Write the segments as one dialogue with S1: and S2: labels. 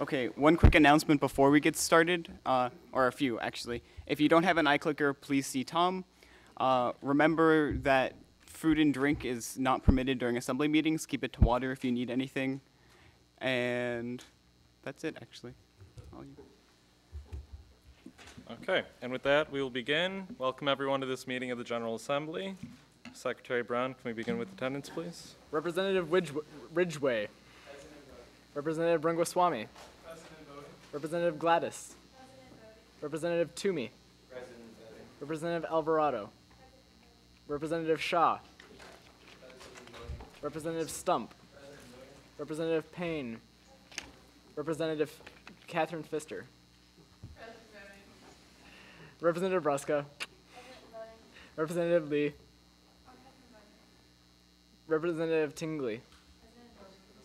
S1: Okay, one quick announcement before we get started, or a few actually. If you don't have an iClicker, please see Tom. Remember that food and drink is not permitted during assembly meetings. Keep it to water if you need anything. And that's it, actually. All you.
S2: Okay, and with that, we will begin. Welcome everyone to this meeting of the General Assembly. Secretary Brown, can we begin with attendance, please?
S3: Representative Ridgway. Representative Brungwaswamy. Representative Gladys. Representative Toomey. Representative Alvarado. Representative Shaw. Representative Stump. Representative Payne. Representative Catherine Pfister. Representative Ruska. Representative Lee. Representative Tingley.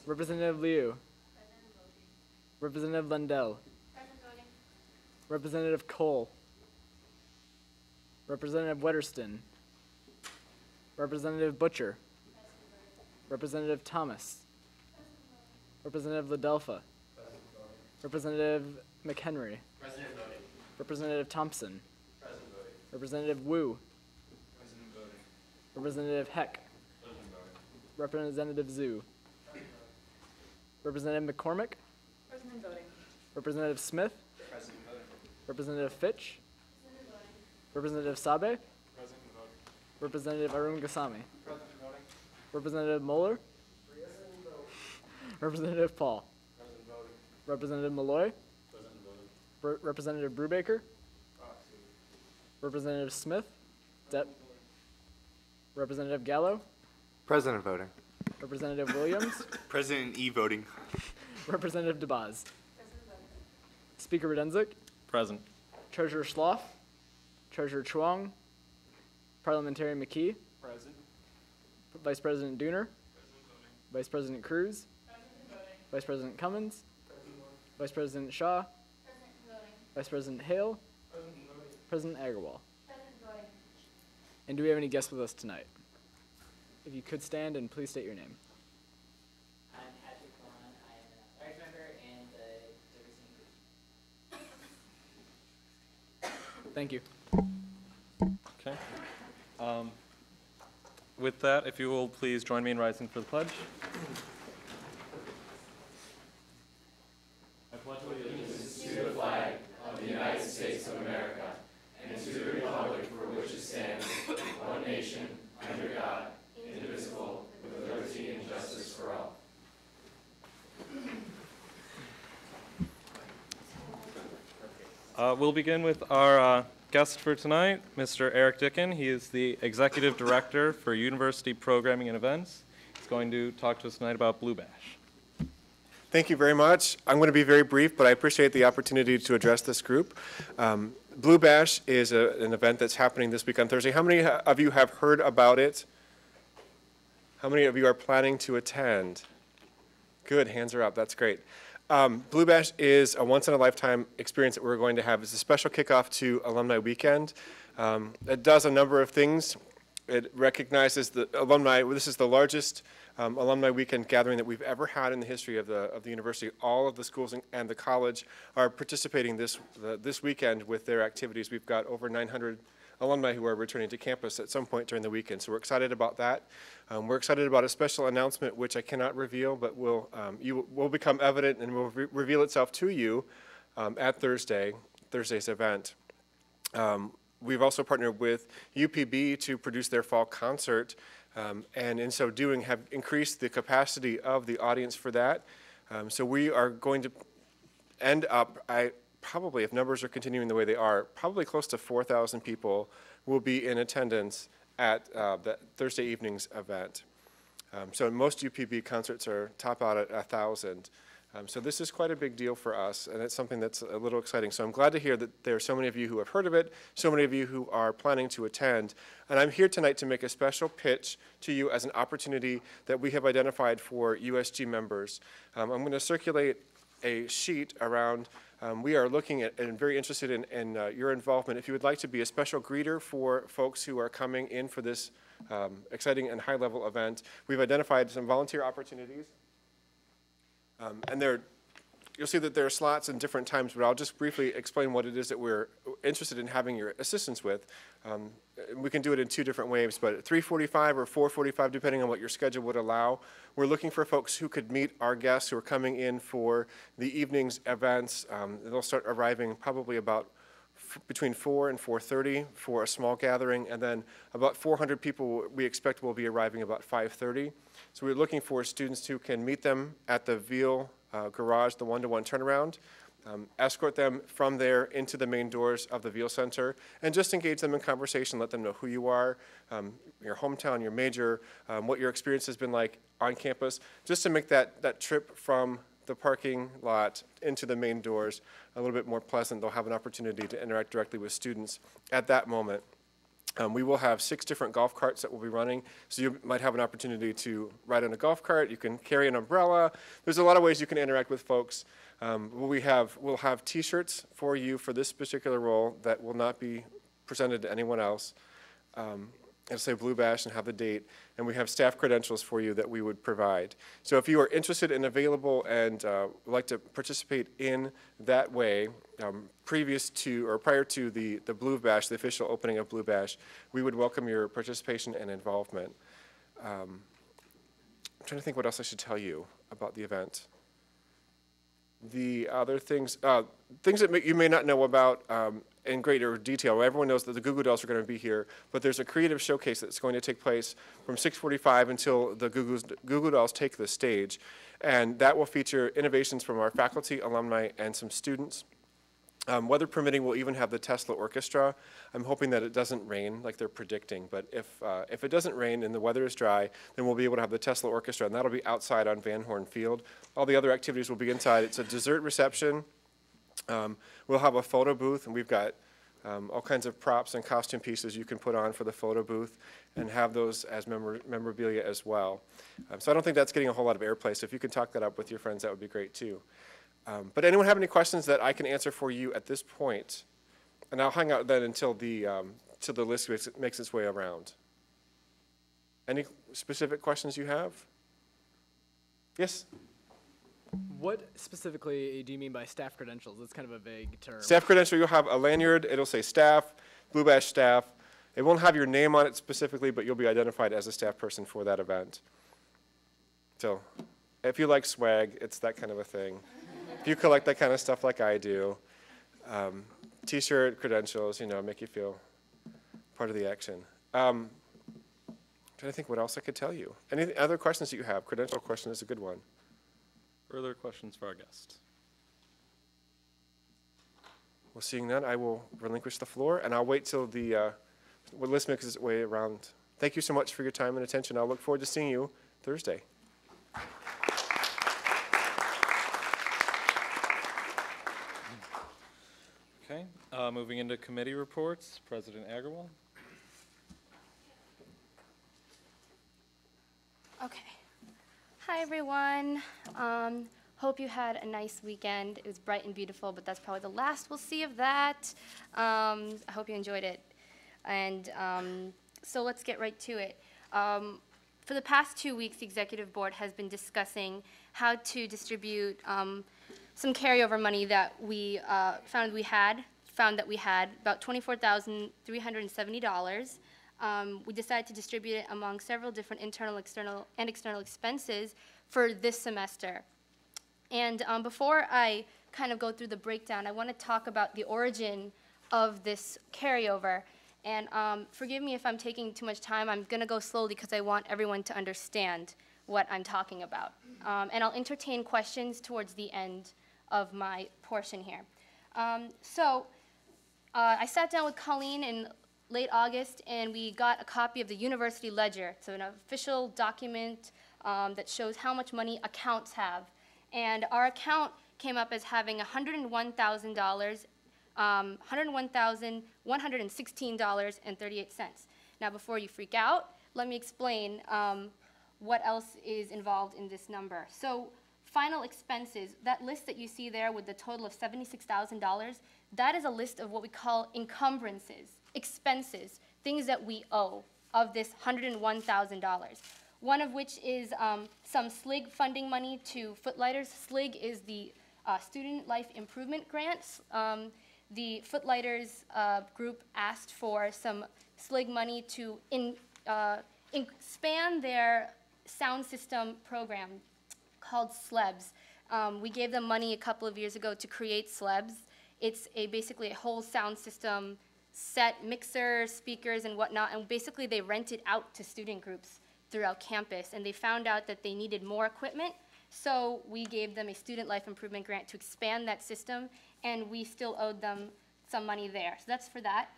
S3: Representative Liu. Representative Lundell. Representative Cole. Representative Wetterston. Representative Butcher. Representative Thomas. Representative Ladelfa. Representative McHenry. Representative Thompson. Representative Wu. Representative Heck. Representative Zhu. Representative McCormick. Representative Smith. Representative Fitch. Representative Sabe. Representative Arun Gasami. Representative Moeller. Representative Paul. Representative Malloy. Representative Brubaker. Representative Smith. Representative Gallo.
S4: President voting.
S3: Representative Williams.
S4: President E voting.
S3: Representative DeBaz. Speaker Rudenzik.
S2: Present.
S3: Treasurer Schloff. Treasurer Chuang. Parliamentarian McKee.
S1: Present.
S3: Vice President Dooner. Vice President Cruz. Vice President Cummins. Vice President Shaw. Vice President Hale. President Agarwal. And do we have any guests with us tonight? If you could stand and please state your name.
S5: I'm Patrick Kwan. I am a large member and the diversity group.
S3: Thank you.
S2: Okay. With that, if you will please join me in rising for the pledge. I pledge allegiance
S6: to the flag of the United States of America and to the republic for which it stands, one nation, under God, indivisible, with liberty and justice for all.
S2: We'll begin with our guest for tonight, Mr. Eric Dicken. He is the Executive Director for University Programming and Events. He's going to talk to us tonight about Blue Bash.
S7: Thank you very much. I'm going to be very brief, but I appreciate the opportunity to address this group. Blue Bash is an event that's happening this week on Thursday. How many of you have heard about it? How many of you are planning to attend? Good, hands are up, that's great. Blue Bash is a once-in-a-lifetime experience that we're going to have. It's a special kickoff to Alumni Weekend. It does a number of things. It recognizes the alumni. This is the largest Alumni Weekend gathering that we've ever had in the history of the university. All of the schools and the college are participating this weekend with their activities. We've got over 900 alumni who are returning to campus at some point during the weekend, so we're excited about that. We're excited about a special announcement which I cannot reveal, but will become evident and will reveal itself to you at Thursday's event. We've also partnered with UPB to produce their fall concert, and in so doing have increased the capacity of the audience for that. So we are going to end up, probably, if numbers are continuing the way they are, probably close to 4,000 people will be in attendance at the Thursday evening's event. So most UPB concerts are top out at 1,000. So this is quite a big deal for us, and it's something that's a little exciting. So I'm glad to hear that there are so many of you who have heard of it, so many of you who are planning to attend. And I'm here tonight to make a special pitch to you as an opportunity that we have identified for USG members. I'm going to circulate a sheet around. We are looking at and very interested in your involvement. If you would like to be a special greeter for folks who are coming in for this exciting and high-level event, we've identified some volunteer opportunities. And they're you'll see that there are slots and different times, but I'll just briefly explain what it is that we're interested in having your assistance with. We can do it in two different ways, but at 3:45 or 4:45, depending on what your schedule would allow. We're looking for folks who could meet our guests who are coming in for the evening's events. They'll start arriving probably about between 4 and 4:30 for a small gathering, and then about 400 people we expect will be arriving about 5:30. So we're looking for students who can meet them at the Veal garage, the one-to-one turnaround, escort them from there into the main doors of the Veal Center, and just engage them in conversation, let them know who you are, your hometown, your major, what your experience has been like on campus, just to make that trip from the parking lot into the main doors a little bit more pleasant. They'll have an opportunity to interact directly with students at that moment. We will have 6 different golf carts that we'll be running, so you might have an opportunity to ride on a golf cart. You can carry an umbrella. There's a lot of ways you can interact with folks. We'll have T-shirts for you for this particular role that will not be presented to anyone else. It'll say Blue Bash and have the date, and we have staff credentials for you that we would provide. So if you are interested and available and would like to participate in that way, prior to the Blue Bash, the official opening of Blue Bash, we would welcome your participation and involvement. I'm trying to think what else I should tell you about the event. The other things that you may not know about in greater detail. Everyone knows that the Goo Goo Dolls are going to be here, but there's a creative showcase that's going to take place from 6:45 until the Goo Goo Dolls take the stage, and that will feature innovations from our faculty, alumni, and some students. Weather permitting, we'll even have the Tesla Orchestra. I'm hoping that it doesn't rain like they're predicting, but if it doesn't rain and the weather is dry, then we'll be able to have the Tesla Orchestra, and that'll be outside on Van Horn Field. All the other activities will be inside. It's a dessert reception. We'll have a photo booth, and we've got all kinds of props and costume pieces you can put on for the photo booth and have those as memorabilia as well. So I don't think that's getting a whole lot of airplay, so if you can talk that up with your friends, that would be great too. But anyone have any questions that I can answer for you at this point? And I'll hang out then until till the list makes its way around. Any specific questions you have? Yes?
S3: What specifically do you mean by staff credentials? It's kind of a vague term.
S7: Staff credential, you'll have a lanyard. It'll say staff, Blue Bash staff. It won't have your name on it specifically, but you'll be identified as a staff person for that event. So if you like swag, it's that kind of a thing. If you collect that kind of stuff like I do, T-shirt, credentials, make you feel part of the action. I'm trying to think what else I could tell you. Any other questions that you have? Credential question is a good one.
S2: Further questions for our guest?
S7: Well, seeing none, I will relinquish the floor, and I'll wait till the list makes its way around. Thank you so much for your time and attention. I'll look forward to seeing you Thursday.
S2: Okay, moving into committee reports, President Agarwal.
S8: Okay. Hi, everyone. Hope you had a nice weekend. It was bright and beautiful, but that's probably the last we'll see of that. I hope you enjoyed it. And so let's get right to it. For the past 2 weeks, the executive board has been discussing how to distribute some carryover money that we found that we had about $24,370. We decided to distribute it among several different internal, external expenses for this semester. And before I kind of go through the breakdown, I want to talk about the origin of this carryover. And forgive me if I'm taking too much time. I'm going to go slowly because I want everyone to understand what I'm talking about. And I'll entertain questions towards the end of my portion here. I sat down with Colleen in late August, and we got a copy of the university ledger. It's an official document that shows how much money accounts have. And our account came up as having $101,116.38. Now, before you freak out, let me explain what else is involved in this number. So, final expenses, that list that you see there with the total of $76,000, that is a list of what we call encumbrances, expenses, things that we owe of this $101,000. One of which is some SLIG funding money to Footlighters. SLIG is the student life improvement grants. The Footlighters group asked for some SLIG money to expand their sound system program called SLEBs. We gave them money a couple of years ago to create SLEBs. It's basically a whole sound system set, mixers, speakers, and whatnot, and basically they rent it out to student groups throughout campus, and they found out that they needed more equipment, so we gave them a student life improvement grant to expand that system, and we still owed them some money there. So that's for that.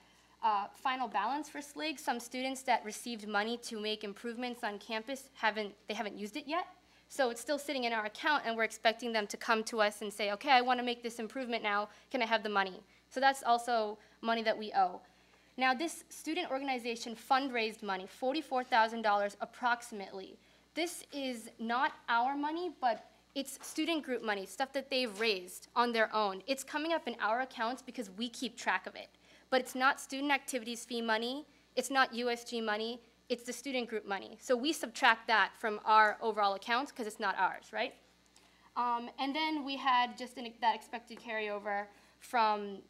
S8: Final balance for SLIG, some students that received money to make improvements on campus haven't used it yet. So it's still sitting in our account, and we're expecting them to come to us and say, okay, I want to make this improvement now, can I have the money? So that's also money that we owe. Now this student organization fundraised money, $44,000 approximately. This is not our money, but it's student group money, stuff that they've raised on their own. It's coming up in our accounts because we keep track of it. But it's not student activities fee money, it's not USG money, it's the student group money. So we subtract that from our overall accounts because it's not ours, right? And then we had just that expected carryover from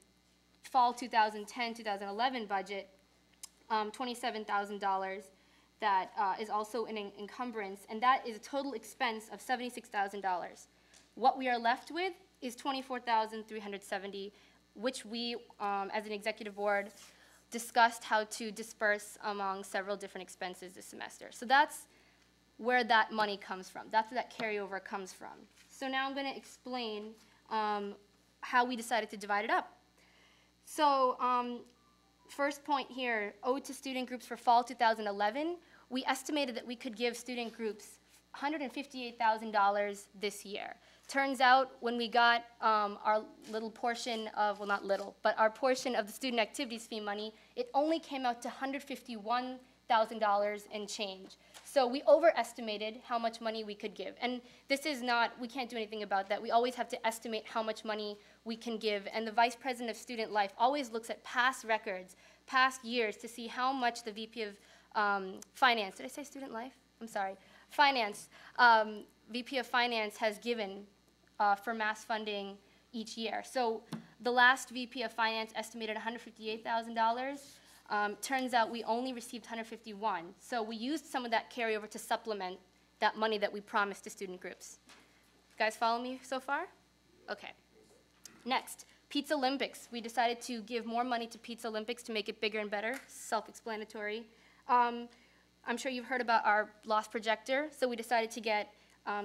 S8: fall 2010-2011 budget, $27,000 that is also an encumbrance, and that is a total expense of $76,000. What we are left with is $24,370, which we, as an executive board, discussed how to disperse among several different expenses this semester. So that's where that money comes from. That's where that carryover comes from. So now I'm going to explain how we decided to divide it up. So first point here, owed to student groups for fall 2011, we estimated that we could give student groups $158,000 this year. Turns out when we got our little portion of, well not little, but our portion of the student activities fee money, it only came out to $151,000 and change. So we overestimated how much money we could give. And this is not, we can't do anything about that. We always have to estimate how much money we can give. And the Vice President of Student Life always looks at past records, past years, to see how much the VP of Finance, did I say Student Life? I'm sorry. Finance, VP of Finance has given for mass funding each year. So the last VP of Finance estimated $158,000. Turns out we only received $151,000. So we used some of that carryover to supplement that money that we promised to student groups. You guys follow me so far? Okay. Next, Pizza Olympics. We decided to give more money to Pizza Olympics to make it bigger and better. Self-explanatory. I'm sure you've heard about our lost projector, so we decided to get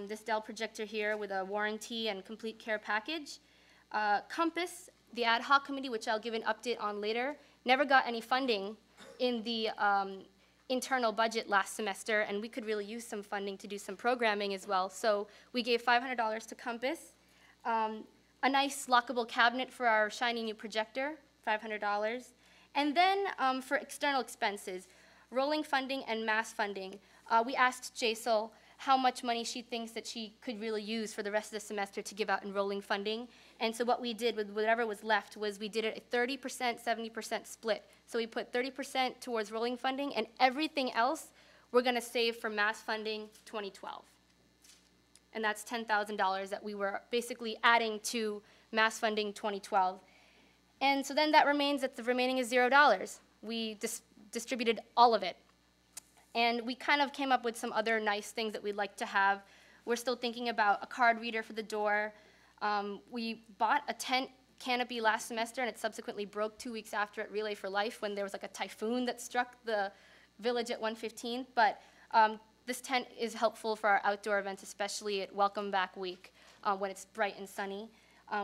S8: this Dell projector here with a warranty and complete care package. Compass, the ad hoc committee, which I'll give an update on later, never got any funding in the internal budget last semester, and we could really use some funding to do some programming as well. So we gave $500 to Compass. A nice lockable cabinet for our shiny new projector, $500. And then for external expenses, rolling funding and mass funding, we asked JSL how much money she thinks that she could really use for the rest of the semester to give out in rolling funding. And so what we did with whatever was left was we did it a 30%, 70% split. So we put 30% towards rolling funding, and everything else we're going to save for mass funding 2012. And that's $10,000 that we were basically adding to mass funding 2012. And so then that remains that the remaining is $0. We distributed all of it. And we kind of came up with some other nice things that we'd like to have. We're still thinking about a card reader for the door. We bought a tent canopy last semester, and it subsequently broke 2 weeks after at Relay for Life when there was like a typhoon that struck the village at 115th. But this tent is helpful for our outdoor events, especially at Welcome Back Week when it's bright and sunny.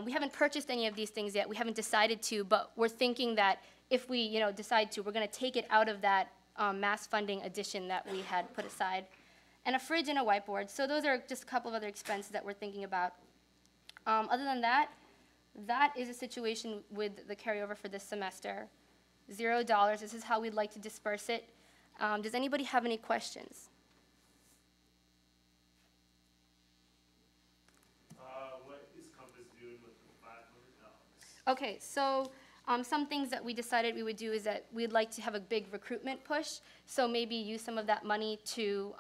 S8: We haven't purchased any of these things yet. We haven't decided to, but we're thinking that if we decide to, we're going to take it out of that mass funding addition that we had put aside. And a fridge and a whiteboard. So those are just a couple of other expenses that we're thinking about. Other than that, that is a situation with the carryover for this semester. $0. This is how we'd like to disperse it. Does anybody have any questions?
S6: What is Compass doing with the $500?
S8: Okay, so some things that we decided we would do is that we'd like to have a big recruitment push. So maybe use some of that money to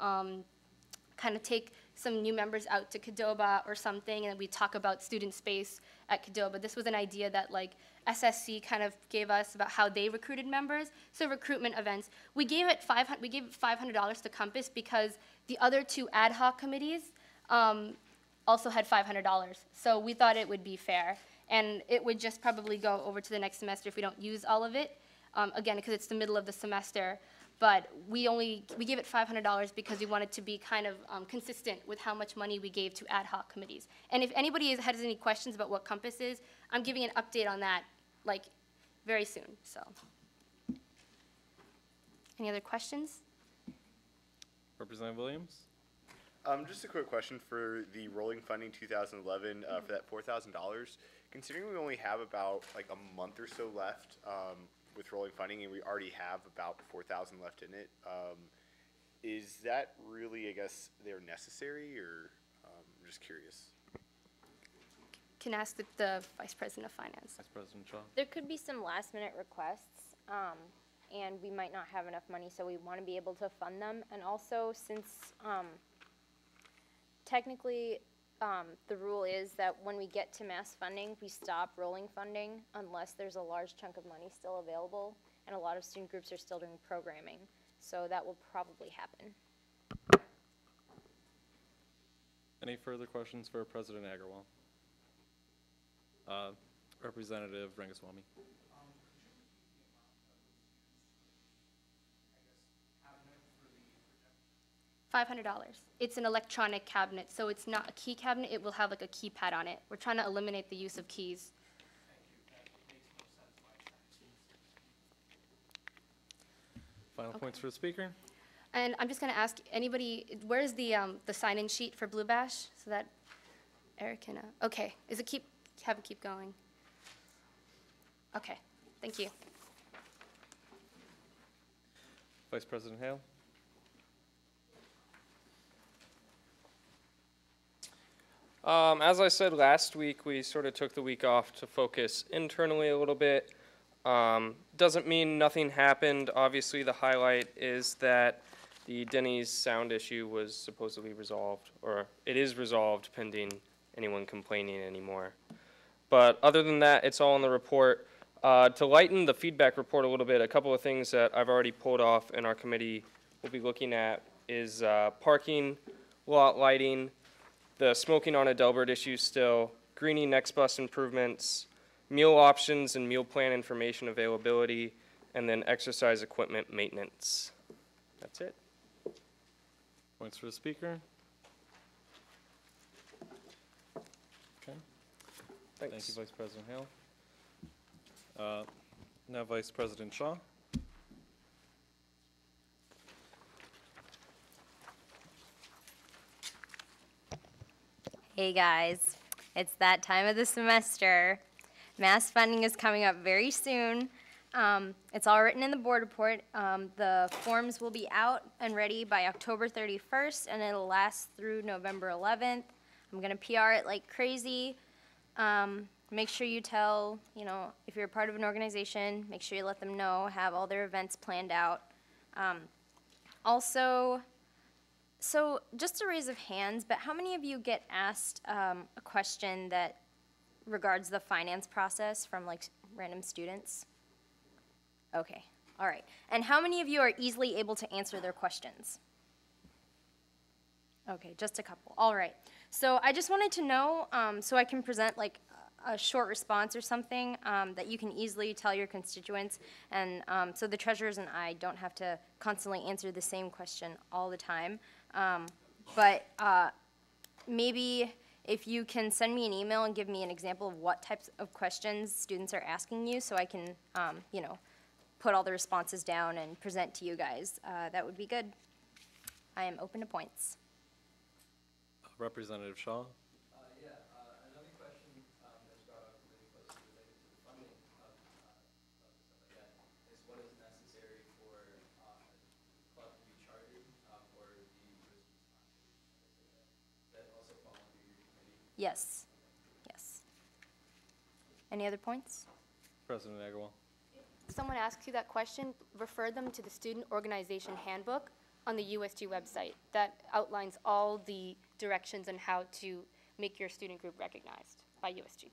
S8: kind of take some new members out to Qdoba or something, and we talk about student space at Qdoba. This was an idea that like SSC kind of gave us about how they recruited members. So recruitment events, we gave it $500 to Compass because the other two ad hoc committees also had $500. So we thought it would be fair, and it would just probably go over to the next semester if we don't use all of it. Again, because it's the middle of the semester. But we gave it $500 because we wanted to be kind of consistent with how much money we gave to ad hoc committees. And if anybody has any questions about what Compass is, I'm giving an update on that like very soon. So, any other questions?
S2: Representative Williams?
S4: Just a quick question for the rolling funding 2011 for that $4,000. Considering we only have about like a month or so left with rolling funding, and we already have about 4,000 left in it, is that really, I guess, they're necessary, or I'm just curious?
S8: Can ask the Vice President of Finance.
S2: Vice President Shaw?
S9: There could be some last minute requests, and we might not have enough money, so we want to be able to fund them. And also, since technically the rule is that when we get to mass funding, we stop rolling funding unless there's a large chunk of money still available, and a lot of student groups are still doing programming. So that will probably happen.
S2: Any further questions for President Agarwal? Representative Rangaswamy.
S8: $500. It's an electronic cabinet, so it's not a key cabinet. It will have like a keypad on it. We're trying to eliminate the use of keys.
S2: Final points for the speaker.
S8: And I'm just going to ask anybody, where's the sign-in sheet for Blue Bash, so that Eric can. Okay, is it have it keep going? Okay, thank you.
S2: Vice President Hale.
S10: As I said last week, we sort of took the week off to focus internally a little bit. Doesn't mean nothing happened. Obviously, the highlight is that the Denny's sound issue was supposedly resolved, or it is resolved pending anyone complaining anymore. But other than that, it's all in the report. To lighten the feedback report a little bit, a couple of things that I've already pulled off and our committee will be looking at is parking, lot lighting, the smoking on a Delbert issue still, greening next bus improvements, meal options and meal plan information availability, and then exercise equipment maintenance. That's it.
S2: Points for the speaker. Okay.
S10: Thanks.
S2: Thank you, Vice President Hale. Now Vice President Shaw.
S9: Hey guys, it's that time of the semester. Mass funding is coming up very soon. It's all written in the board report. The forms will be out and ready by October 31st, and it'll last through November 11th. I'm gonna PR it like crazy. Make sure you tell, if you're a part of an organization, make sure you let them know, have all their events planned out. Also, so just a raise of hands, but how many of you get asked a question that regards the finance process from like random students? Okay, all right. And how many of you are easily able to answer their questions? Okay, just a couple. All right. So I just wanted to know, so I can present like a short response or something that you can easily tell your constituents, and so the treasurers and I don't have to constantly answer the same question all the time. But maybe if you can send me an email and give me an example of what types of questions students are asking you, so I can, put all the responses down and present to you guys, that would be good. I am open to points.
S2: Representative Shaw.
S11: Another question that's brought up really closely related to the funding of stuff like that is what is necessary for the club to be chartered or the university sponsored. Does that also fall under your committee?
S9: Yes, yes. Any other points?
S2: President Agarwal.
S8: If someone asks you that question, refer them to the student organization handbook. on the USG website that outlines all the directions on how to make your student group recognized by USG.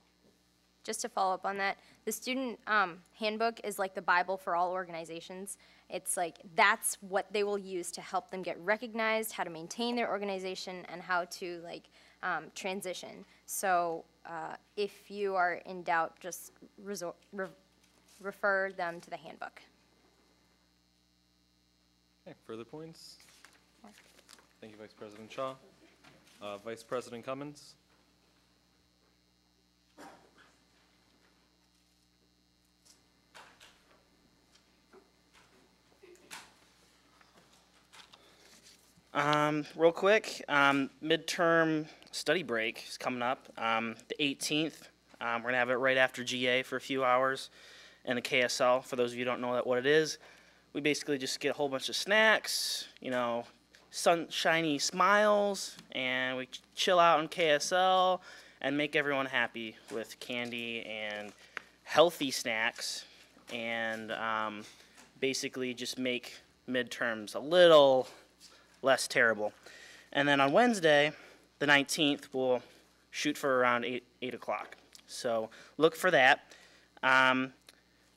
S9: Just to follow up on that, the student handbook is like the Bible for all organizations. It's like that's what they will use to help them get recognized, how to maintain their organization, and how to like transition. So if you are in doubt, just refer them to the handbook.
S2: Okay, further points? Thank you, Vice President Shaw. Vice President Cummins?
S12: Real quick, midterm study break is coming up, the 18th. We're going to have it right after GA for a few hours in the KSL. For those of you who don't know what it is, we basically just get a whole bunch of snacks, you know, sunshiny smiles, and we chill out in KSL and make everyone happy with candy and healthy snacks, and basically just make midterms a little less terrible. And then on Wednesday, the 19th, we'll shoot for around 8 o'clock. So look for that.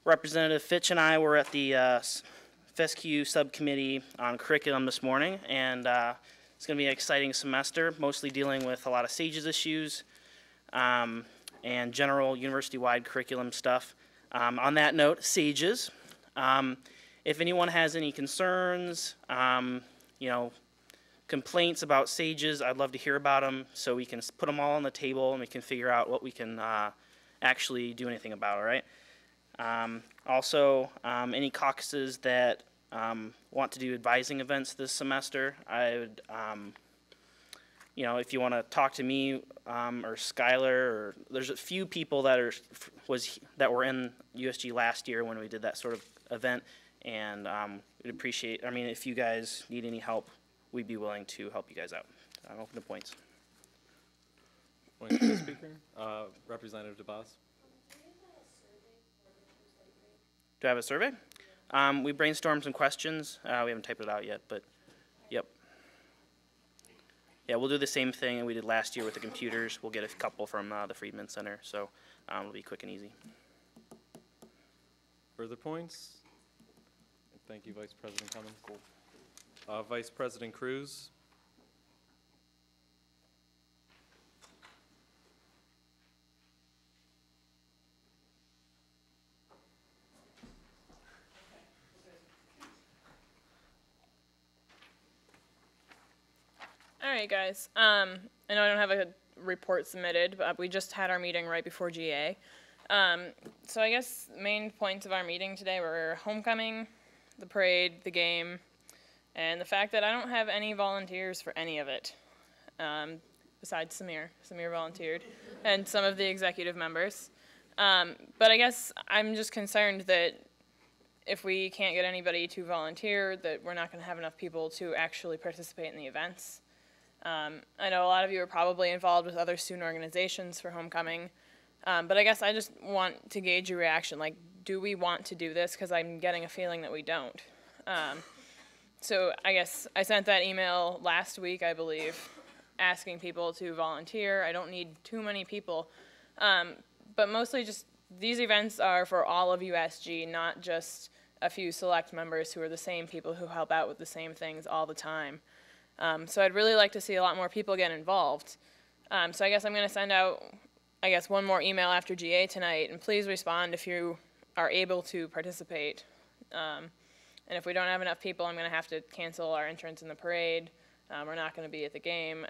S12: Representative Fitch and I were at the FESCU subcommittee on curriculum this morning, and it's going to be an exciting semester, mostly dealing with a lot of SAGES issues and general university-wide curriculum stuff. On that note, SAGES. If anyone has any concerns, you know, complaints about SAGES, I'd love to hear about them so we can put them all on the table and we can figure out what we can actually do anything about, all right? Also, any caucuses that want to do advising events this semester, I would, you know, if you want to talk to me or Skylar, or there's a few people that were in USG last year when we did that sort of event, and we'd appreciate, I mean, if you guys need any help, we'd be willing to help you guys out. I'm open to points.
S2: Point to the speaker. Representative DeBoss.
S12: Do I have a survey? We brainstormed some questions. We haven't typed it out yet, but yep. Yeah, we'll do the same thing we did last year with the computers. We'll get a couple from the Friedman Center, so it'll be quick and easy.
S2: Further points? Thank you, Vice President Cummins. Cool. Vice President Cruz.
S13: All right, guys. I know I don't have a report submitted, but we just had our meeting right before GA. So I guess main points of our meeting today were homecoming, the parade, the game, and the fact that I don't have any volunteers for any of it, besides Samir. Samir volunteered, and some of the executive members. But I guess I'm just concerned that if we can't get anybody to volunteer, that we're not going to have enough people to actually participate in the events. I know a lot of you are probably involved with other student organizations for homecoming, but I guess I just want to gauge your reaction. Like, do we want to do this? Because I'm getting a feeling that we don't. So I guess I sent that email last week, I believe, asking people to volunteer. I don't need too many people, but mostly just these events are for all of USG, not just a few select members who are the same people who help out with the same things all the time. So I'd really like to see a lot more people get involved. So I guess I'm going to send out, I guess, one more email after GA tonight, and please respond if you are able to participate. And if we don't have enough people, I'm going to have to cancel our entrance in the parade. We're not going to be at the game.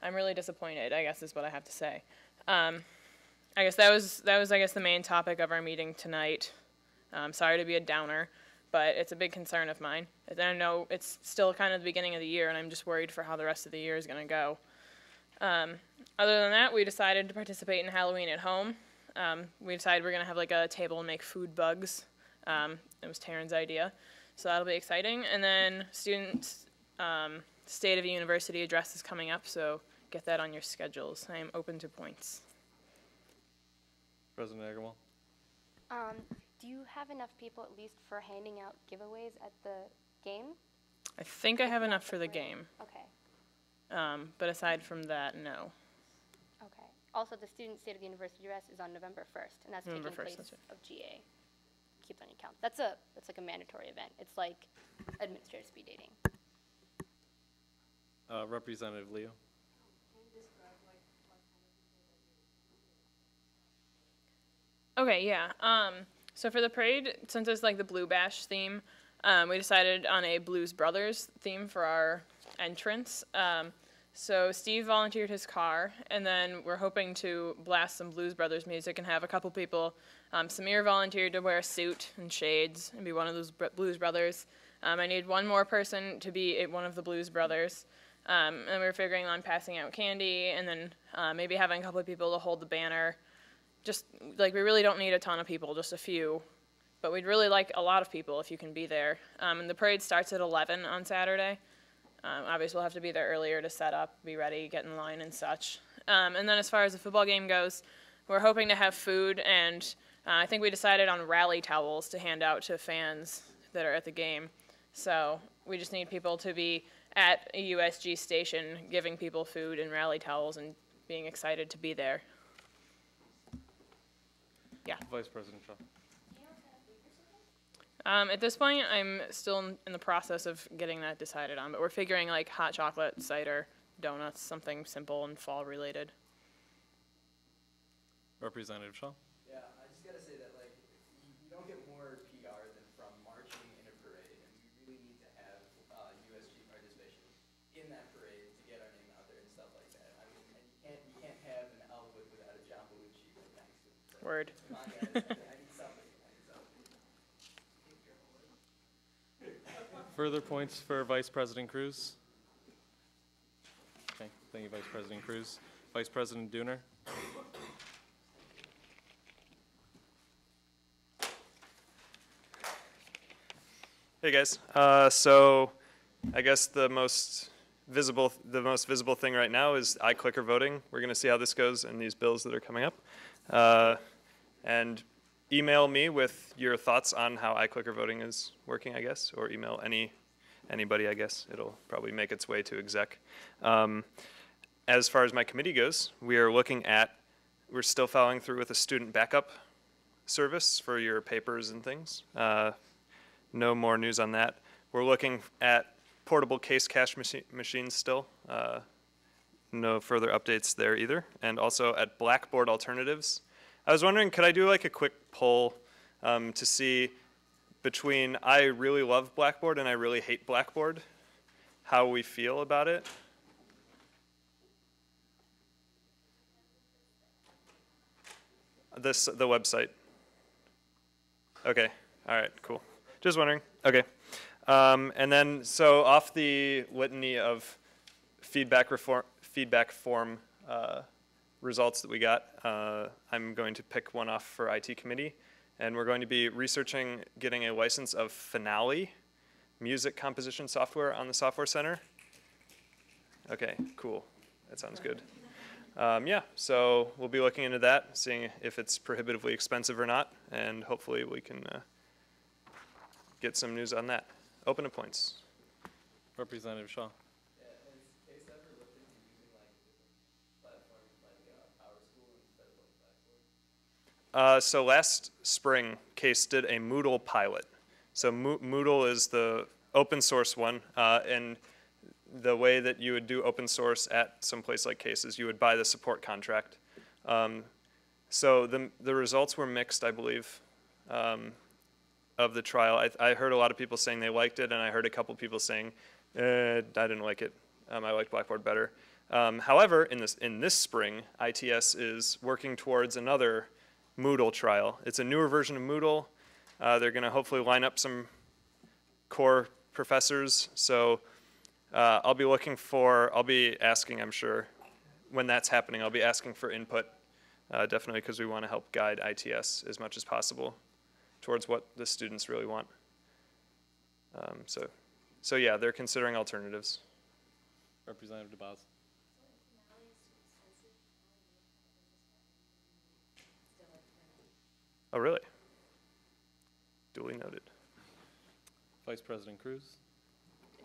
S13: I'm really disappointed, I guess is what I have to say. I guess that was I guess the main topic of our meeting tonight. Sorry to be a downer, but it's a big concern of mine. And I know it's still kind of the beginning of the year, and I'm just worried for how the rest of the year is going to go. Other than that, we decided to participate in Halloween at home. We decided we're going to have like a table and make food bugs. It was Taryn's idea, so that'll be exciting. And then students' State of the University address is coming up, so get that on your schedules. I am open to points.
S2: President Agarwal.
S8: Do you have enough people at least for handing out giveaways at the game?
S13: I think I have enough for the game.
S8: Okay.
S13: But aside from that, no.
S8: Okay. Also, the Student State of the University address is on November 1st, and that's
S13: November
S8: taking
S13: 1st,
S8: place
S13: that's right.
S8: of GA. Keep on your count. That's like a mandatory event. It's like administrative speed dating.
S2: Representative Leo.
S13: Okay, yeah. So for the parade, since it's like the Blue Bash theme, we decided on a Blues Brothers theme for our entrance. So Steve volunteered his car, and then we're hoping to blast some Blues Brothers music and have a couple people. Samir volunteered to wear a suit and shades and be one of those Blues Brothers. I need one more person to be one of the Blues Brothers. And we were figuring on passing out candy, and then maybe having a couple of people to hold the banner. Just, like, we really don't need a ton of people, just a few. But we'd really like a lot of people if you can be there. And the parade starts at 11 on Saturday. Obviously, we'll have to be there earlier to set up, be ready, get in line and such. And then as far as the football game goes, we're hoping to have food, and I think we decided on rally towels to hand out to fans that are at the game. So we just need people to be at a USG station giving people food and rally towels and being excited to be there. Yeah.
S2: Vice President Shaw.
S13: At this point, I'm still in the process of getting that decided on, but we're figuring like hot chocolate, cider, donuts, something simple and fall related.
S2: Representative Shaw.
S11: Yeah, I just gotta say that, like, you don't get more PR than from marching in a parade, and we really need to have USG participation in that parade to get our name out there and stuff like that. I mean, and you can't have an Elwood without a John Belushi right next to it. So,
S13: Word.
S11: come on, guys, I need something.
S2: Further points for Vice President Cruz? Okay, thank you, Vice President Cruz. Vice President Dooner?
S14: Hey guys, so I guess the most visible thing right now is iClicker voting. We're going to see how this goes in these bills that are coming up, and email me with your thoughts on how iClicker voting is working, I guess, or email anybody, I guess. It'll probably make its way to exec. As far as my committee goes, we're still following through with a student backup service for your papers and things. No more news on that. We're looking at portable case cash machines still. No further updates there either. And also at Blackboard alternatives. I was wondering, could I do like a quick poll to see between I really love Blackboard and I really hate Blackboard, how we feel about it? The website. Okay, all right, cool. Just wondering, okay. And then, so off the litany of feedback form results that we got, I'm going to pick one off for IT committee, and we're going to be researching getting a license of Finale music composition software on the Software Center. Okay, cool. That sounds good. Yeah, so we'll be looking into that, seeing if it's prohibitively expensive or not, and hopefully we can get some news on that. Open to points.
S2: Representative Shaw.
S11: Yeah, has Case ever looked into using like different platforms like PowerSchool instead of like Blackboard?
S14: So last spring, Case did a Moodle pilot. So Moodle is the open source one, and the way that you would do open source at some place like Case is you would buy the support contract. So the results were mixed, I believe, of the trial. I heard a lot of people saying they liked it, and I heard a couple people saying, I didn't like it. I liked Blackboard better. However, in this spring, ITS is working towards another Moodle trial. It's a newer version of Moodle. They're going to hopefully line up some core professors. So I'll be asking, I'm sure, when that's happening, I'll be asking for input, definitely, because we want to help guide ITS as much as possible towards what the students really want. So yeah, they're considering alternatives.
S2: Representative DeBoz.
S14: Oh, really? Duly noted.
S2: Vice President Cruz.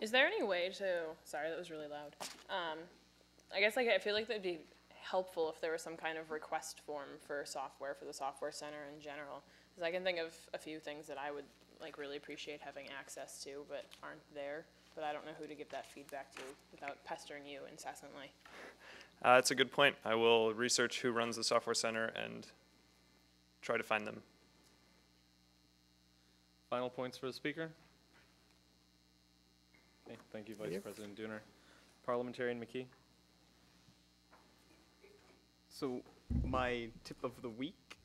S13: Is there any way to, sorry, that was really loud. I guess I feel like that'd be helpful if there was some kind of request form for software for the software center in general. Because I can think of a few things that I would really appreciate having access to, but aren't there. But I don't know who to give that feedback to without pestering you incessantly.
S14: That's a good point. I will research who runs the software center and try to find them.
S2: Final points for the speaker? Okay, thank you, Vice President Dooner. Parliamentarian McKee.
S1: So my tip of the week,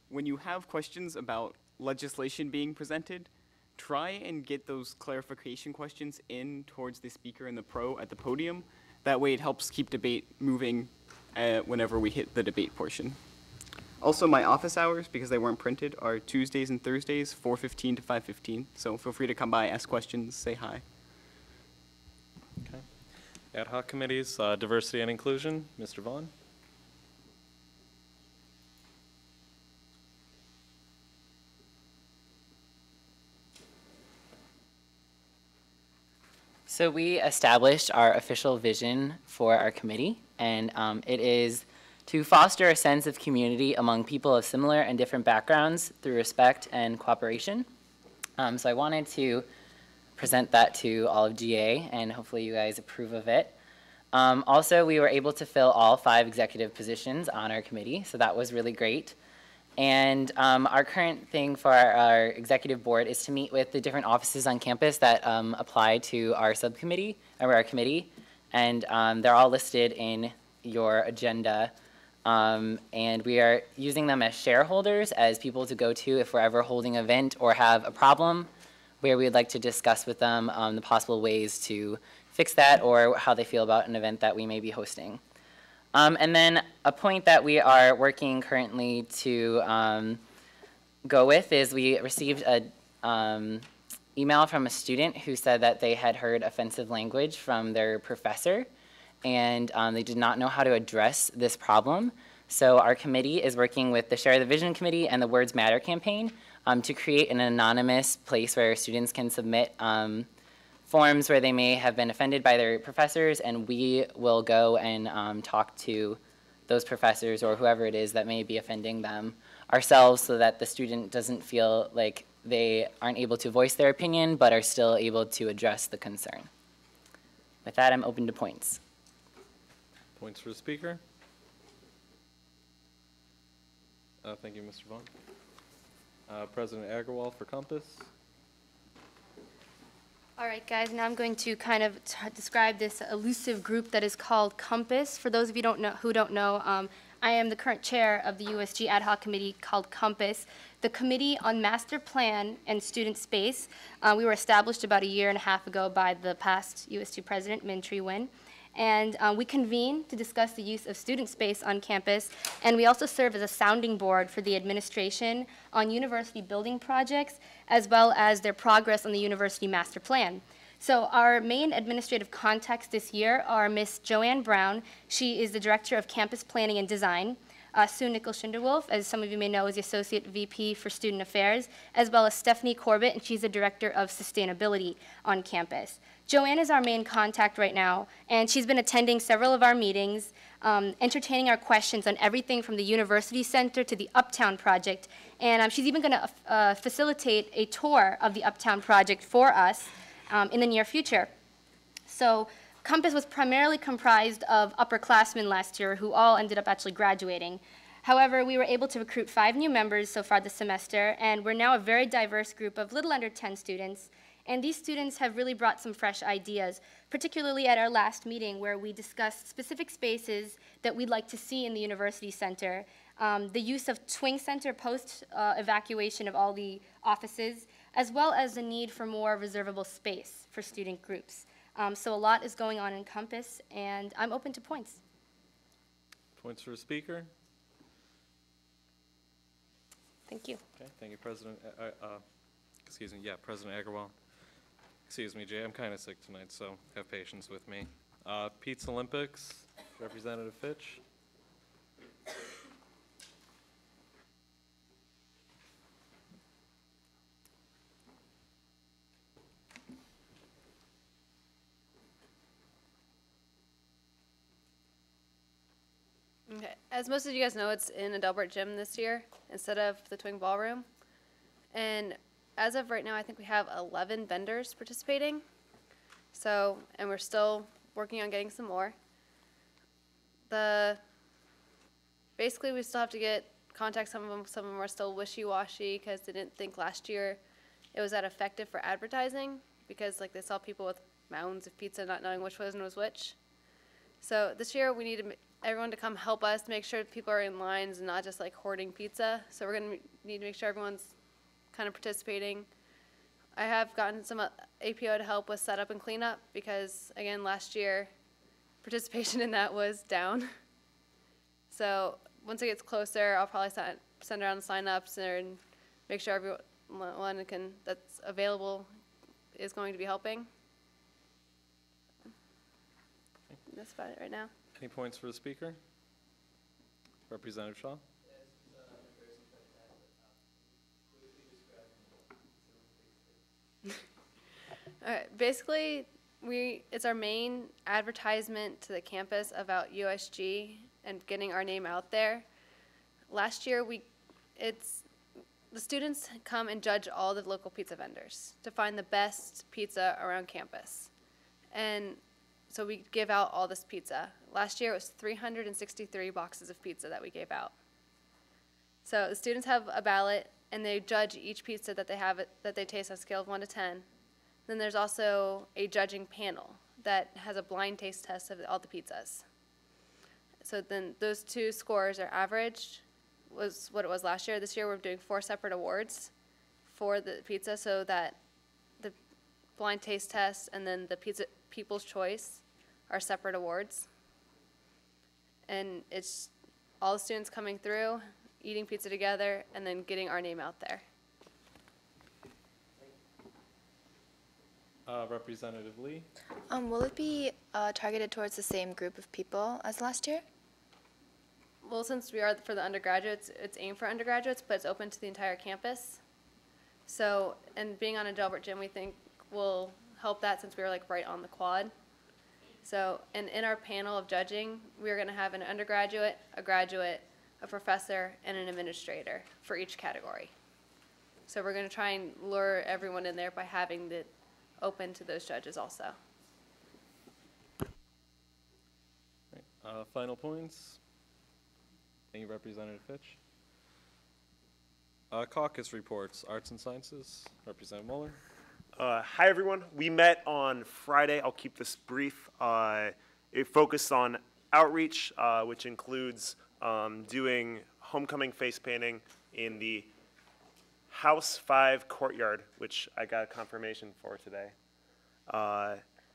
S1: when you have questions about legislation being presented, try and get those clarification questions in towards the speaker and the pro at the podium. That way it helps keep debate moving whenever we hit the debate portion. Also, my office hours, because they weren't printed, are Tuesdays and Thursdays, 4:15 to 5:15. So feel free to come by, ask questions, say hi.
S2: Okay. Ad hoc committees, diversity and inclusion, Mr. Vaughn.
S5: So we established our official vision for our committee, and it is to foster a sense of community among people of similar and different backgrounds through respect and cooperation. So I wanted to present that to all of GA, and hopefully you guys approve of it. Also, we were able to fill all 5 executive positions on our committee, so that was really great. And our current thing for our executive board is to meet with the different offices on campus that apply to our subcommittee, or our committee, and they're all listed in your agenda. And we are using them as shareholders, as people to go to if we're ever holding an event or have a problem, where we would like to discuss with them the possible ways to fix that or how they feel about an event that we may be hosting. And then a point that we are working currently to go with is we received a email from a student who said that they had heard offensive language from their professor, and they did not know how to address this problem. So our committee is working with the Share the Vision Committee and the Words Matter campaign to create an anonymous place where students can submit forms where they may have been offended by their professors, and we will go and talk to those professors or whoever it is that may be offending them ourselves, so that the student doesn't feel like they aren't able to voice their opinion but are still able to address the concern. With that, I'm open to points.
S2: Points for the speaker. Thank you, Mr. Vaughn. President Agarwal for Compass.
S8: All right, guys, now I'm going to kind of describe this elusive group that is called Compass. For those of you who don't know, I am the current chair of the USG ad hoc committee called Compass, the Committee on Master Plan and Student Space. We were established about 1.5 years ago by the past USG president, Min Tree Win. And we convene to discuss the use of student space on campus, and we also serve as a sounding board for the administration on university building projects, as well as their progress on the university master plan. So our main administrative contacts this year are Miss Joanne Brown. She is the Director of Campus Planning and Design. Sue Nickel-Schinderwolf, as some of you may know, is the Associate VP for Student Affairs, as well as Stephanie Corbett, and she's the Director of Sustainability on campus. Joanne is our main contact right now, and she's been attending several of our meetings, entertaining our questions on everything from the University Center to the Uptown Project, and she's even going to facilitate a tour of the Uptown Project for us in the near future. So Compass was primarily comprised of upperclassmen last year who all ended up actually graduating. However, we were able to recruit 5 new members so far this semester, and we're now a very diverse group of little under 10 students. And these students have really brought some fresh ideas, particularly at our last meeting where we discussed specific spaces that we'd like to see in the University Center, the use of Twing Center post-evacuation of all the offices, as well as the need for more reservable space for student groups. So a lot is going on in Compass, and I'm open to points.
S2: Points for the speaker.
S8: Thank you.
S2: Okay, thank you, President. President Agarwal. Excuse me, Jay, I'm kind of sick tonight, so have patience with me. Pete's Olympics, Representative Fitch.
S15: as most of you guys know, it's in Adelbert Gym this year instead of the Twing Ballroom. And as of right now, I think we have 11 vendors participating. So, and we're still working on getting some more. Basically, we still have to contact some of them. Some of them are still wishy-washy because they didn't think last year it was that effective for advertising because like they saw people with mounds of pizza not knowing which one was which. So this year we need everyone to come help us make sure people are in lines and not just like hoarding pizza. So we're going to need to make sure everyone's kind of participating. I have gotten some APO to help with setup and cleanup because again last year participation in that was down. So once it gets closer, I'll probably send around the sign-ups and make sure everyone that's available is going to be helping. That's about it right now.
S2: Any points for the speaker? Representative Shaw?
S15: All right, basically, it's our main advertisement to the campus about USG and getting our name out there. Last year, the students come and judge all the local pizza vendors to find the best pizza around campus. And so we give out all this pizza. Last year, it was 363 boxes of pizza that we gave out. So the students have a ballot, and they judge each pizza that they taste on a scale of 1 to 10. Then there's also a judging panel that has a blind taste test of all the pizzas. So then those two scores are averaged, was what it was last year. This year we're doing 4 separate awards for the pizza so that the blind taste test and then the pizza People's Choice are separate awards. And it's all the students coming through, eating pizza together, and then getting our name out there.
S2: Representative Lee?
S16: Will it be targeted towards the same group of people as last year?
S15: Well, since we are for the undergraduates, it's aimed for undergraduates, but it's open to the entire campus. So, and being on Adelbert Gym, we think will help that since we were like right on the quad. So, and in our panel of judging, we're going to have an undergraduate, a graduate, a professor, and an administrator for each category. So we're going to try and lure everyone in there by having it open to those judges also.
S2: Final points. Thank you, Representative Fitch. Caucus reports, Arts and Sciences, Representative Mueller.
S17: Hi, everyone. We met on Friday. I'll keep this brief. It focused on outreach, which includes doing homecoming face painting in the House 5 courtyard, which I got a confirmation for today.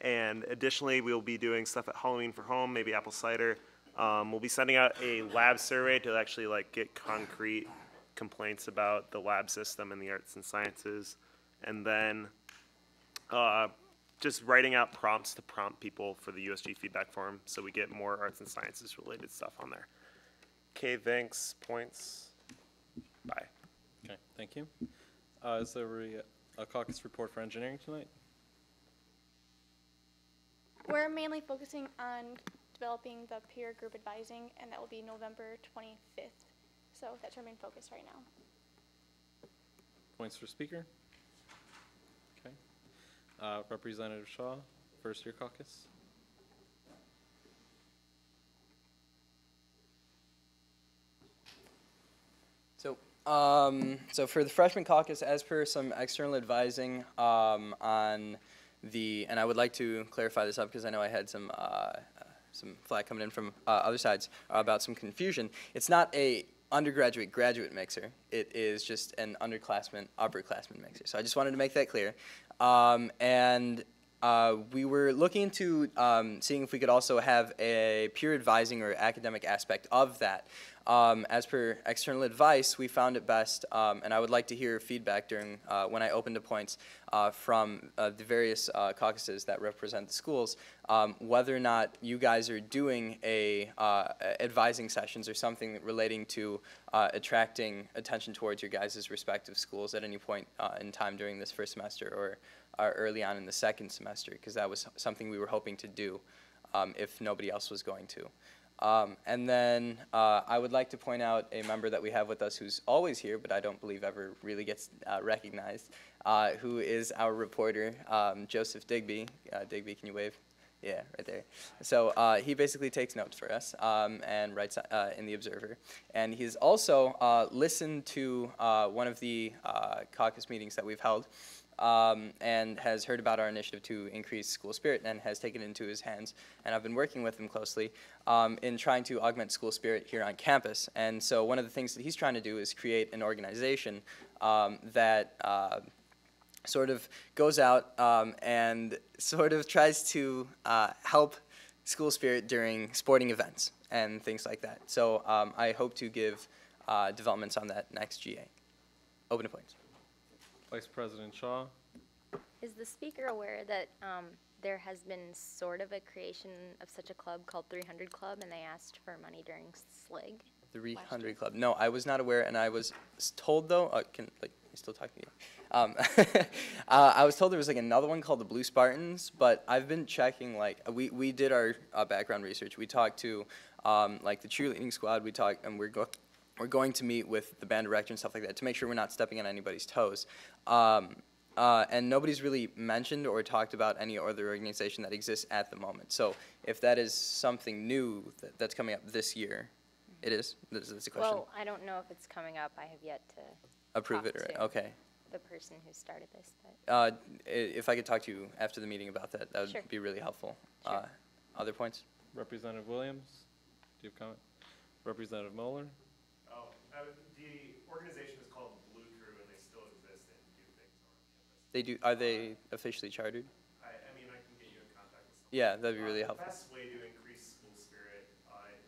S17: And additionally, we'll be doing stuff at Halloween for Home, maybe apple cider. We'll be sending out a lab survey to actually get concrete complaints about the lab system in the arts and sciences. And then just writing out prompts to prompt people for the USG feedback form so we get more arts and sciences related stuff on there. Okay, thanks. Points. Bye.
S2: Okay, thank you. Is there a caucus report for engineering tonight?
S18: We're mainly focusing on developing the peer group advising, and that will be November 25th. So that's our main focus right now.
S2: Points for speaker? Okay. Representative Shaw, first year caucus.
S19: So for the freshman caucus, as per some external advising on and I would like to clarify this up because I know I had some flack coming in from other sides about some confusion. It's not a undergraduate graduate mixer. It is just an underclassmen upperclassmen mixer. So I just wanted to make that clear. We were looking into seeing if we could also have a peer advising or academic aspect of that. As per external advice, we found it best, and I would like to hear feedback during when I open to points from the various caucuses that represent the schools, whether or not you guys are doing advising sessions or something relating to attracting attention towards your guys' respective schools at any point in time during this first semester or early on in the second semester, because that was something we were hoping to do if nobody else was going to. And then I would like to point out a member that we have with us who's always here, but I don't believe ever really gets recognized, who is our reporter, Joseph Digby. Digby, can you wave? Yeah, right there. So he basically takes notes for us and writes in the Observer. And he's also listened to one of the caucus meetings that we've held and has heard about our initiative to increase school spirit and has taken it into his hands. And I've been working with him closely in trying to augment school spirit here on campus. And so one of the things that he's trying to do is create an organization that sort of goes out and sort of tries to help school spirit during sporting events and things like that. So I hope to give developments on that next GA. Open to points.
S2: Vice President Shaw.
S9: Is the speaker aware that there has been sort of a creation of such a club called 300 Club, and they asked for money during SLIG?
S19: 300 Club. No, I was not aware, and I was told though. You still talking to you? I was told there was like another one called the Blue Spartans, but I've been checking. Like we did our background research. We talked to like the cheerleading squad. We talked, and we're going to meet with the band director and stuff like that to make sure we're not stepping on anybody's toes. And nobody's really mentioned or talked about any other organization that exists at the moment. So if that is something new that's coming up this year, it is? That's a question.
S9: Well, I don't know if it's coming up. I have yet to
S19: approve
S9: talk
S19: it, right?
S9: to
S19: Okay.
S9: the person who started this. But
S19: If I could talk to you after the meeting about that, that would
S9: Sure.
S19: be really helpful.
S9: Sure.
S19: Other points?
S2: Representative Williams, do you have comment? Representative Moeller?
S17: The organization is called Blue Crew, and they still exist and do things on campus.
S19: They do. Are they officially chartered?
S17: I mean, I can get you in contact with someone.
S19: Yeah, that'd be really helpful.
S17: The best way to increase school spirit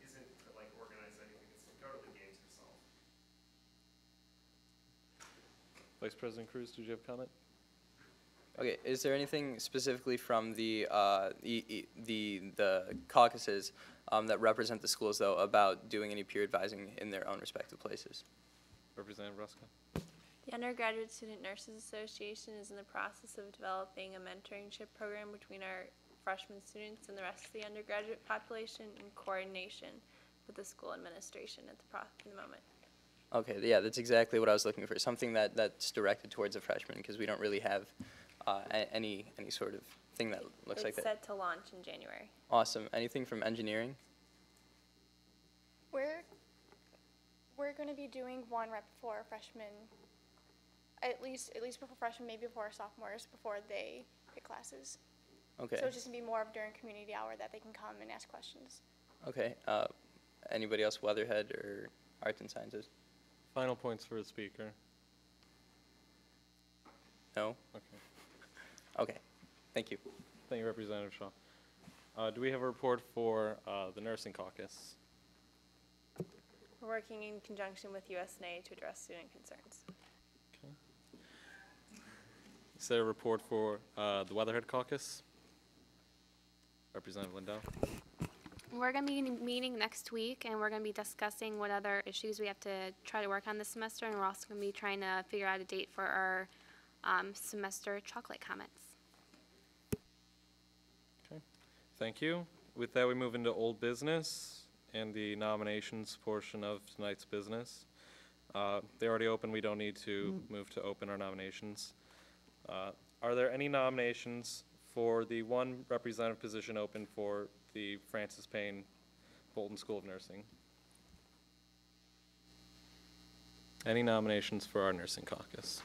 S17: isn't to like organize anything; it's to go to the games yourself.
S2: Vice President Cruz, did you have comment?
S19: Okay. Is there anything specifically from the caucuses that represent the schools, though, about doing any peer advising in their own respective places?
S2: Representative Ruska.
S20: The Undergraduate Student Nurses Association is in the process of developing a mentorship program between our freshman students and the rest of the undergraduate population in coordination with the school administration at the moment.
S19: Okay, yeah, that's exactly what I was looking for. Something that's directed towards a freshman, because we don't really have any sort of thing that looks like that.
S20: It's set to launch in January.
S19: Awesome. Anything from engineering?
S18: We're going to be doing one right before freshmen, at least before freshmen, maybe before sophomores, before they pick classes.
S19: Okay.
S18: So it's just going to be more of during community hour that they can come and ask questions.
S19: Okay. Anybody else, Weatherhead or Arts and Sciences?
S2: Final points for the speaker.
S19: No?
S2: Okay.
S19: Okay. Thank you.
S2: Thank you, Representative Shaw. Do we have a report for the nursing caucus?
S20: We're working in conjunction with USNA to address student concerns.
S2: Okay. Is there a report for the Weatherhead caucus? Representative Lindell.
S21: We're going to be meeting next week, and we're going to be discussing what other issues we have to try to work on this semester, and we're also going to be trying to figure out a date for our semester chocolate comments.
S2: Okay. Thank you. With that, we move into old business and the nominations portion of tonight's business. They already open. We don't need to move to open our nominations. Are there any nominations for the one representative position open for the Francis Payne Bolton School of Nursing? Any nominations for our nursing caucus?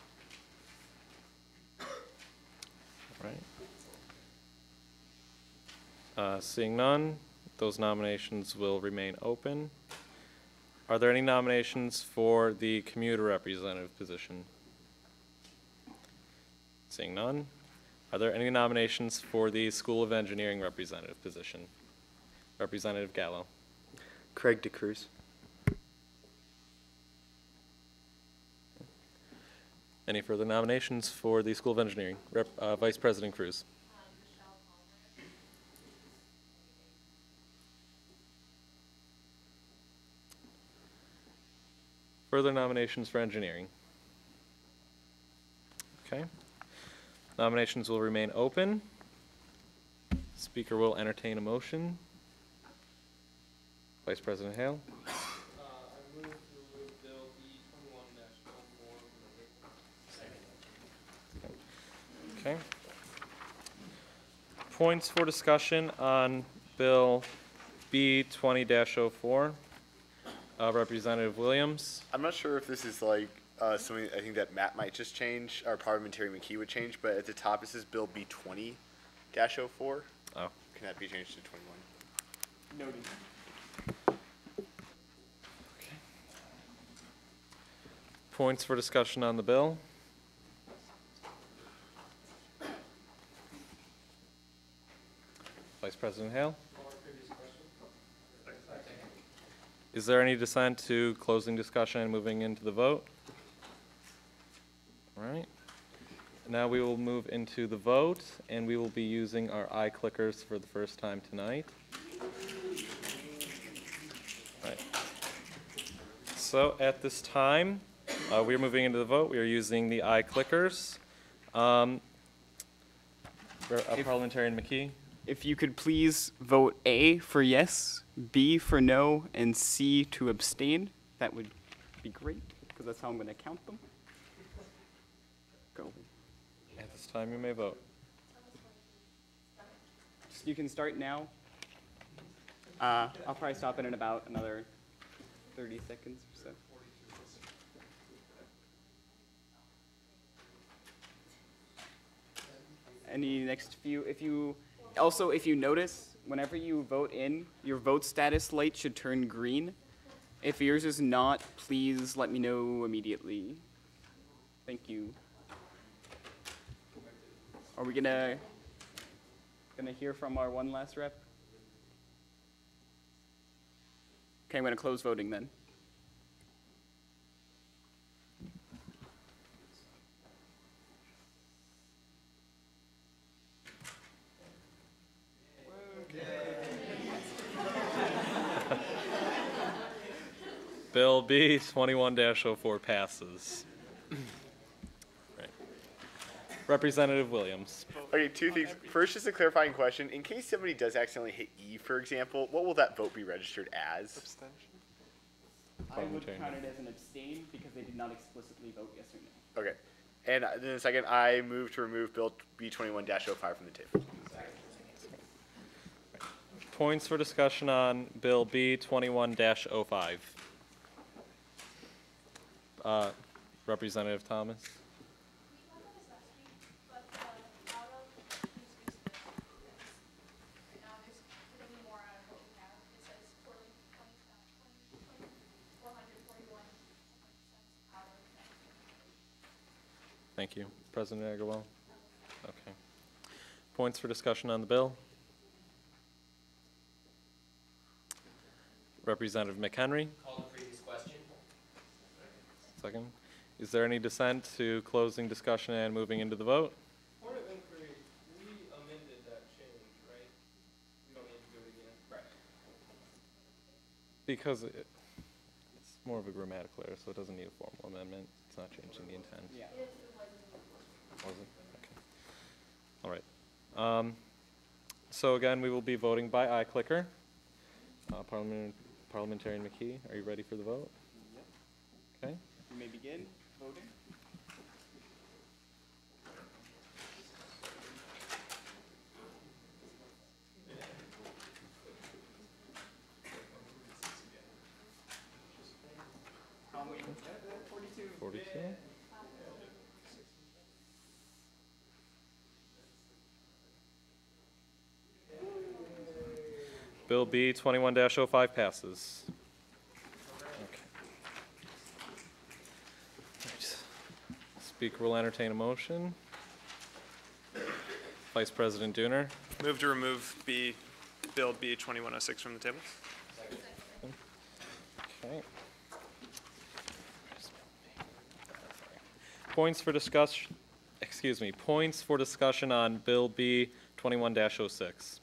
S2: All right. Seeing none, those nominations will remain open. Are there any nominations for the commuter representative position? Seeing none. Are there any nominations for the School of Engineering representative position? Representative Gallo.
S22: Craig DeCruz.
S2: Any further nominations for the School of Engineering? Vice President Cruz. Further nominations for engineering? Okay. Nominations will remain open. Speaker will entertain a motion. Vice President Hale?
S10: I move to remove Bill B 21-04 from the table.
S2: Okay. Points for discussion on Bill B 20-04. Representative Williams.
S4: I'm not sure if this is like something I think that Matt might just change, or Parliamentary McKee would change, but at the top it says Bill B 20-04.
S2: Oh.
S4: Can that be changed to 21?
S1: Noted.
S2: Points for discussion on the bill. Vice President Hale. Is there any dissent to closing discussion and moving into the vote? All right. Now we will move into the vote, and we will be using our iClickers for the first time tonight. Right. So at this time, we are moving into the vote. We are using the iClickers. Parliamentarian McKee.
S1: If you could please vote A for yes, B for no, and C to abstain, that would be great, because that's how I'm going to count them. Go.
S2: At this time, you may vote.
S1: You can start now. I'll probably stop it in about another 30 seconds or so. Any next few, if you notice, whenever you vote in, your vote status light should turn green. If yours is not, please let me know immediately. Thank you. Are we gonna hear from our one last rep? Okay, I'm gonna close voting then.
S2: Bill B 21-04 passes. Right. Representative Williams.
S4: Okay, two things. First, just a clarifying question. In case somebody does accidentally hit E, for example, what will that vote be registered as?
S14: Abstention.
S1: I would count it as an abstain because they did not explicitly vote yes or no.
S4: Okay. And then the second, I move to remove Bill B 21-05 from the table.
S2: Points for discussion on Bill B 21-05. Representative Thomas. Thank you. President Agarwal? Okay. Points for discussion on the bill? Representative McHenry?
S3: Call the previous question.
S2: Second. Is there any dissent to closing discussion and moving into the vote?
S10: Point of inquiry, we amended that change, right? We don't need to do it again. Right.
S2: Because it's more of a grammatical error, so it doesn't need a formal amendment. It's not changing the intent.
S1: Yeah.
S2: Was it? Okay. All right. So again, we will be voting by iClicker. Parliamentarian McKee, are you ready for the vote?
S1: Yep.
S2: Okay.
S1: You may begin voting. How many? 42.
S2: 42. Bill B 21-05 passes. Okay. Right. Speaker will entertain a motion. Vice President Dooner.
S14: Move to remove Bill B 2106 from the table.
S2: Okay. Points for discussion. Excuse me. Points for discussion on Bill B 21-06.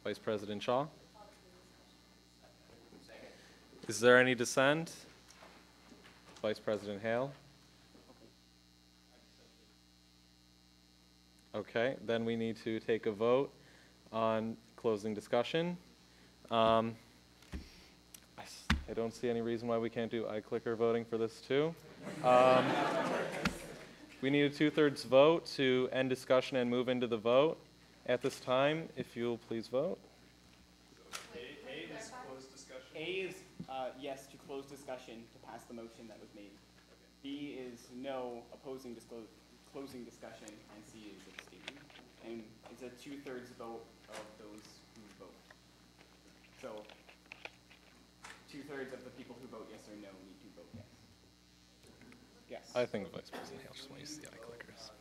S2: Vice President Shaw. Is there any dissent? Vice President Hale. Okay, then we need to take a vote on closing discussion. I don't see any reason why we can't do iClicker voting for this too. We need a 2/3 vote to end discussion and move into the vote. At this time, if you'll please vote.
S14: A is closed discussion.
S1: A is yes to close discussion to pass the motion that was made. B is no, opposing closing discussion, and C is abstaining. And it's a 2/3 vote of those who vote. So 2/3 of the people who vote yes or no need to vote yes. Yes.
S2: I think Vice President Hale just wants to use the iClickers.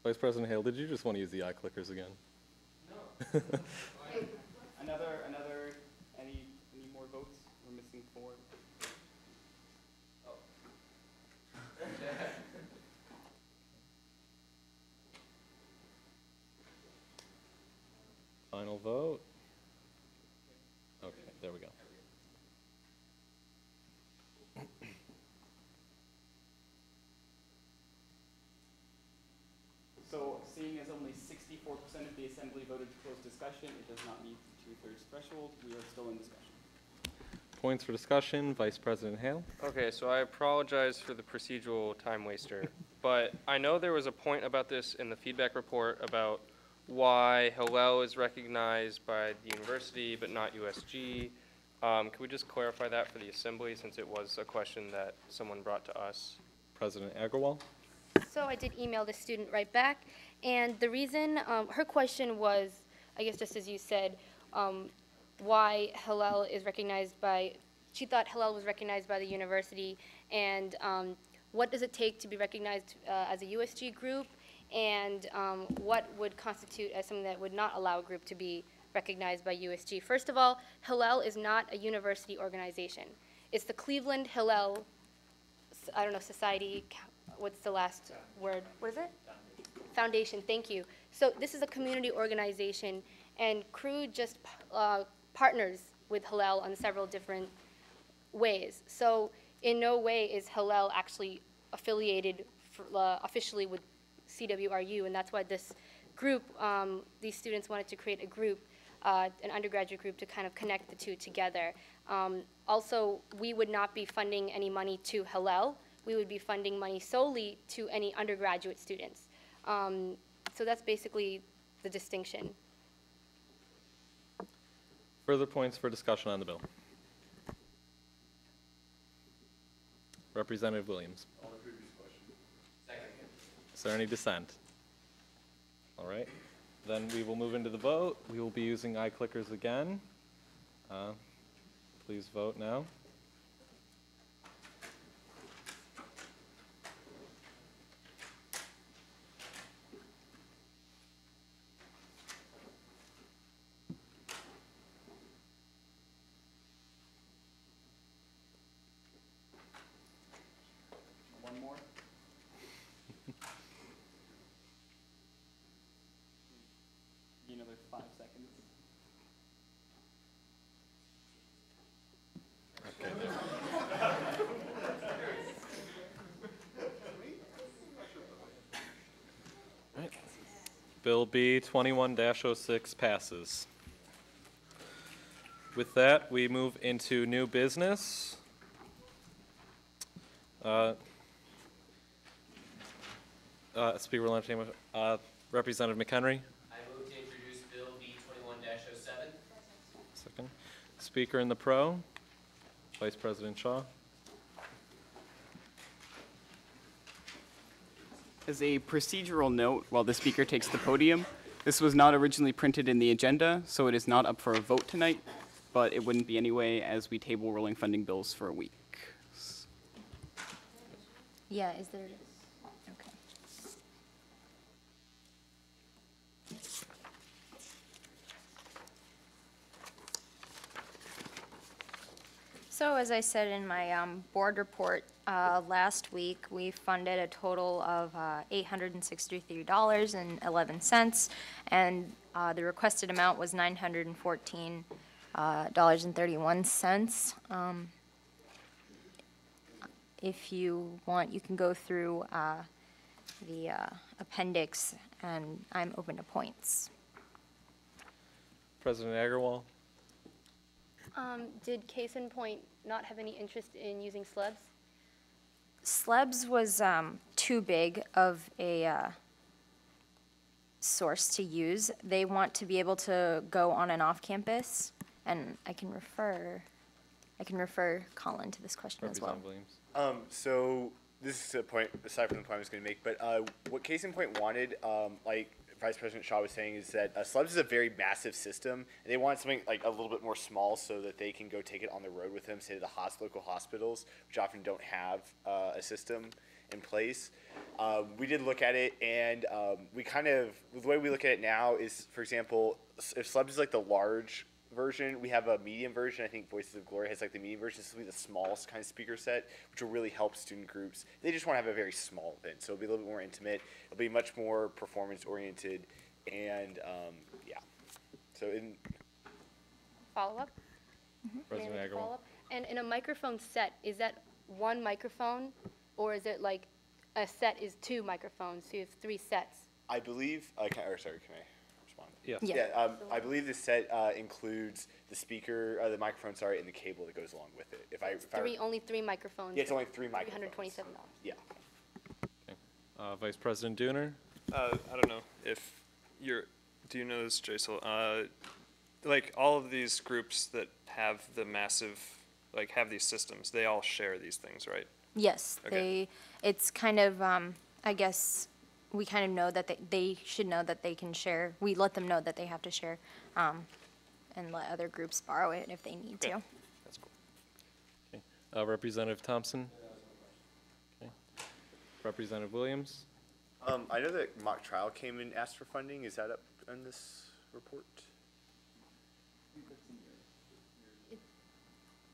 S2: Vice President Hale, did you just want to use the iClickers again? No.
S1: Any more votes? We're missing 4.
S2: Final vote. Okay, there we go.
S1: So seeing as only 64% of the assembly voted to close discussion, it does not meet the 2/3 threshold. We are still in discussion.
S2: Points for discussion, Vice President Hale.
S10: Okay, so I apologize for the procedural time waster, but I know there was a point about this in the feedback report about why Hillel is recognized by the university but not USG. Can we just clarify that for the assembly, since it was a question that someone brought to us?
S2: President Agarwal.
S8: So I did email the student right back, and the reason, her question was, I guess just as you said, why Hillel is recognized by, she thought Hillel was recognized by the university, and what does it take to be recognized as a USG group, and what would constitute as something that would not allow a group to be recognized by USG. First of all, Hillel is not a university organization. It's the Cleveland Hillel, I don't know, Society, what's the last word? What is it? Foundation, thank you. So this is a community organization, and Crew just partners with Hillel on several different ways. So in no way is Hillel actually affiliated officially with CWRU, and that's why this group, these students wanted to create a group, an undergraduate group, to kind of connect the two together. Also, we would not be funding any money to Hillel. We would be funding money solely to any undergraduate students. So that's basically the distinction.
S2: Further points for discussion on the bill. Representative Williams.
S6: On the previous question. Second.
S2: Is there any dissent? All right. Then we will move into the vote. We will be using iClickers again. Please vote now.
S1: One more. Another 5 seconds.
S2: Right. Bill B 21-06 passes. With that, we move into new business. Speaker will entertain Representative McHenry.
S3: I move to introduce Bill B 21-07.
S2: Second. Speaker in the pro, Vice President Shaw.
S1: As a procedural note, while the speaker takes the podium, this was not originally printed in the agenda, so it is not up for a vote tonight, but it wouldn't be anyway as we table rolling funding bills for a week.
S9: Yeah, is there, okay. So as I said in my board report last week, we funded a total of $863.11, and the requested amount was $914.31.
S7: If you want, you can go through the appendix, and I'm open to points.
S2: President Agarwal?
S8: Did Case in Point not have any interest in using slubs?
S7: Slebs was too big of a source to use. They want to be able to go on and off campus, and I can refer Colin to this question as well.
S2: Representative Williams.
S4: So this is a point aside from the point I was going to make, but what Case in Point wanted, like Vice President Shaw was saying, is that slubs is a very massive system, and they want something like a little bit more small so that they can go take it on the road with them, say to the local hospitals, which often don't have a system in place. We did look at it, and we kind of, the way we look at it now is, for example, if slubs is like the large version, we have a medium version. I think Voices of Glory has like the medium version. This will be the smallest kind of speaker set, which will really help student groups. They just want to have a very small event, so it'll be a little bit more intimate. It'll be much more performance oriented, and yeah. So in
S8: Follow-up?
S2: President Agarwal.
S8: Follow-up? And in a microphone set, is that one microphone, or is it like a set is 2 microphones, so you have 3 sets?
S4: I believe, can I respond?
S2: Yes.
S4: Yeah, I believe the set includes the speaker, the microphone, sorry, and the cable that goes along with it.
S8: Only 3 microphones.
S4: Yeah, it's only 3 microphones.
S8: $327.
S4: Yeah.
S2: Okay. Vice President Dooner?
S14: I don't know if do you know this, Jaisal? Like all of these groups that have the massive, like have these systems, they all share these things, right?
S7: Yes,
S14: Okay.
S7: it's kind of, I guess, we kind of know that they should know that they can share. We let them know that they have to share, and let other groups borrow it if they need to.
S2: That's cool. Okay. Representative Thompson? Okay. Representative Williams?
S4: I know that mock trial came and asked for funding. Is that up in this report?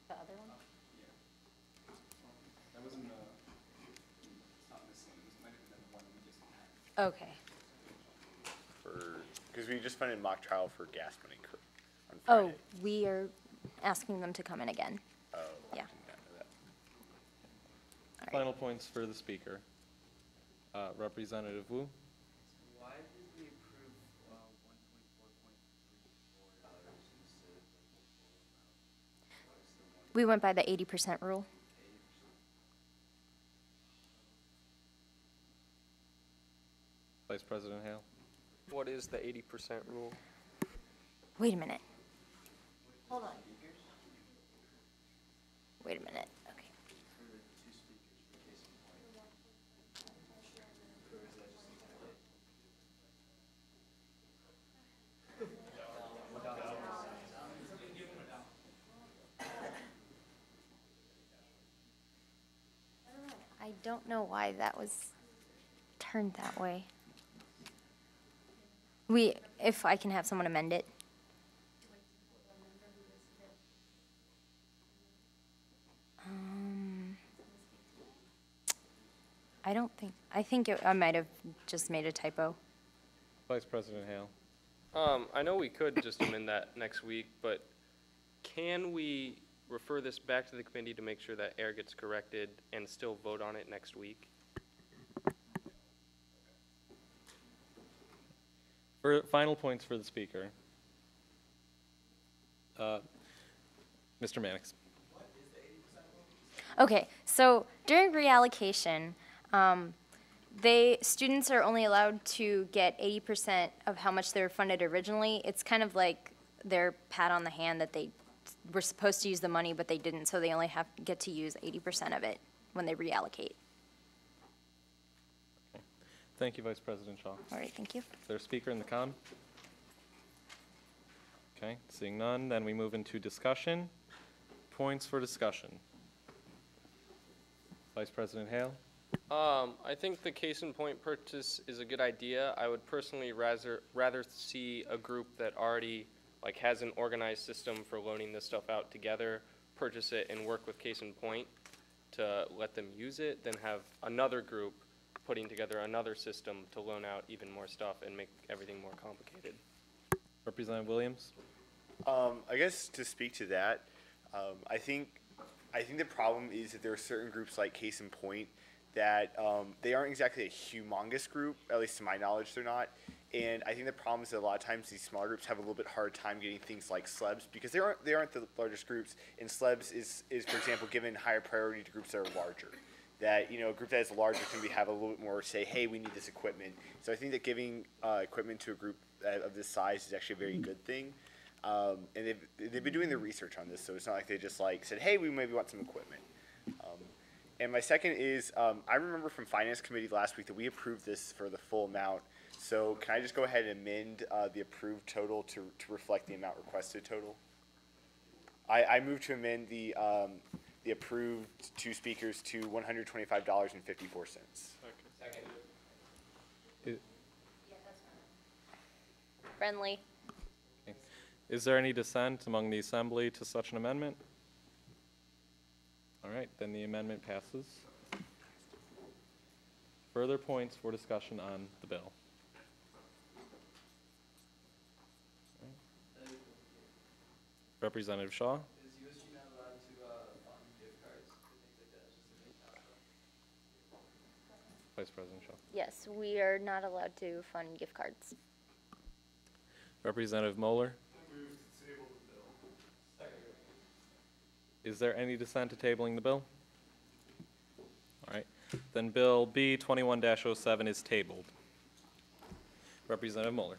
S8: The other one?
S11: That wasn't, it's not missing, it might have been the one we just had.
S7: Okay.
S4: Because we just funded mock trial for gas money on
S7: Oh,
S4: Friday.
S7: we are asking them to come in again.
S4: Oh,
S7: Yeah.
S2: Final points for the speaker. Representative Wu?
S11: Why did we approve $124.34 instead of the full amount?
S7: We went by the 80% rule.
S2: Vice President Hale?
S10: What is the 80% rule?
S7: Wait a minute. Hold on. Wait a minute. Okay. I don't know why that was turned that way. If I can have someone amend it. I think I might have just made a typo.
S2: Vice President Hale?
S10: I know we could just amend that next week, but can we refer this back to the committee to make sure that error gets corrected and still vote on it next week?
S2: For final points for the speaker. Mr. Mannix.
S7: Okay, so during reallocation, students are only allowed to get 80% of how much they were funded originally. It's kind of like their pat on the hand that they were supposed to use the money, but they didn't, so they only get to use 80% of it when they reallocate.
S2: Okay. Thank you, Vice President Shaw.
S7: All right, thank you.
S2: Is there a speaker in the con? Okay, seeing none, then we move into discussion. Points for discussion. Vice President Hale?
S10: I think the case in point purchase is a good idea. I would personally rather see a group that already has an organized system for loaning this stuff out together, purchase it and work with case in point to let them use it, than have another group putting together another system to loan out even more stuff and make everything more complicated.
S2: Representative Williams?
S4: I guess to speak to that, I think I think the problem is that there are certain groups like Case in Point that they aren't exactly a humongous group, at least to my knowledge they're not. And I think the problem is that a lot of times these smaller groups have a little bit hard time getting things like SLEBs because they aren't the largest groups. And SLEBs is for example, given higher priority to groups that are larger. That, you know, a group that is larger can have a little bit more say, hey, we need this equipment. So I think that giving equipment to a group of this size is actually a very good thing. And they've been doing their research on this, so it's not like they just like said, hey, we maybe want some equipment. And my second is, I remember from Finance Committee last week that we approved this for the full amount. So can I just go ahead and amend the approved total to reflect the amount requested total? I move to amend the approved 2 speakers to $125.54.
S3: Second.
S9: Friendly.
S2: Is there any dissent among the assembly to such an amendment? All right, then the amendment passes. Further points for discussion on the bill? Representative Shaw?
S11: Is USG not allowed to fund gift cards and things like that, just to make
S2: Vice President Shaw.
S9: Yes, we are not allowed to fund gift cards.
S2: Representative Moeller?
S14: I move to table the bill.
S11: Second.
S2: Is there any dissent to tabling the bill? All right, then Bill B 21-07 is tabled. Representative Moeller?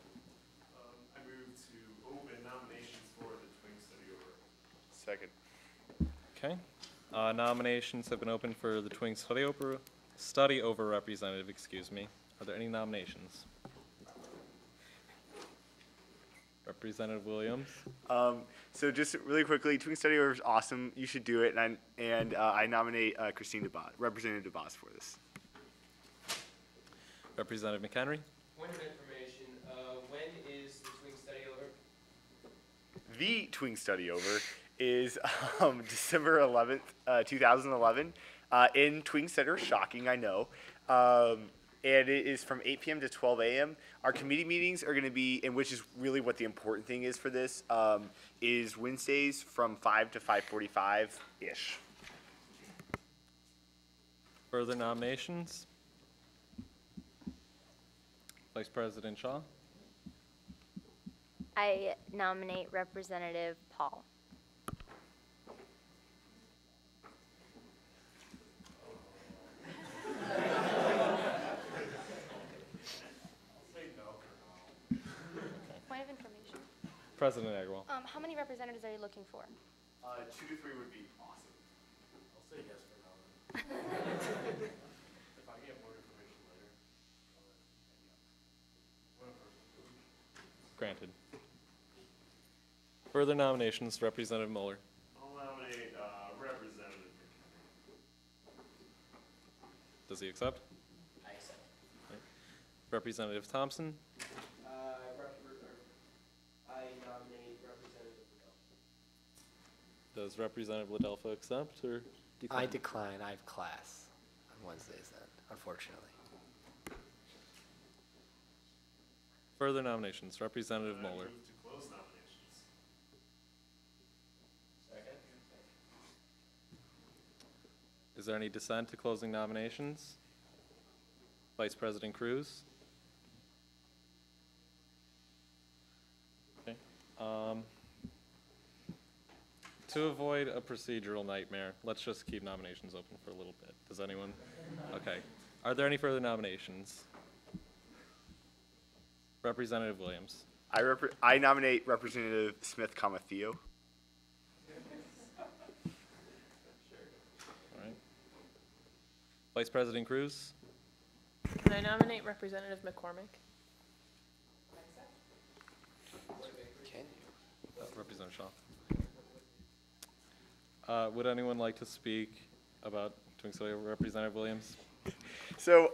S14: I move to open nominations for the Twing Study Over.
S4: Second.
S2: Okay. Nominations have been opened for the Twing Study Over representative, excuse me. Are there any nominations? Representative Williams?
S4: So just really quickly, Twing Study Over is awesome. You should do it, and I nominate Christine DeBoss, Representative DeBoss for this.
S2: Representative McHenry?
S3: Point of information, when is the Twing Study Over?
S4: The Twing Study Over is December 11th, 2011, in Twing Center. Shocking, I know. And it is from 8 p.m. to 12 a.m. Our committee meetings are going to be, and which is really what the important thing is for this, is Wednesdays from 5 to 5:45-ish.
S2: Further nominations? Vice President Shaw?
S9: I nominate Representative Paul.
S18: Point of information.
S2: President Agrawal?
S18: How many representatives are you looking for?
S4: 2 to 3 would be awesome.
S6: I'll say yes for now then. If I get more information later.
S2: Granted. Further nominations, Representative Mueller.
S17: I'll nominate Representative.
S2: Does he accept?
S3: I accept.
S2: Right. Representative Thompson?
S3: I nominate Representative Liddell.
S2: Does Representative Ladelfa accept or decline?
S12: I decline. I have class on Wednesdays then, unfortunately.
S2: Further nominations, Representative Mueller.
S17: Move to close nominations.
S3: Second.
S2: Is there any dissent to closing nominations? Vice President Cruz? Okay. To avoid a procedural nightmare, let's just keep nominations open for a little bit. Does anyone? Okay. Are there any further nominations? Representative Williams.
S4: I nominate Representative Smith, Theo.
S2: All right. Vice President Cruz.
S13: Can I nominate Representative McCormick?
S12: Can you?
S2: Representative Shaw. Would anyone like to speak about Twin Study Representative Williams?
S4: So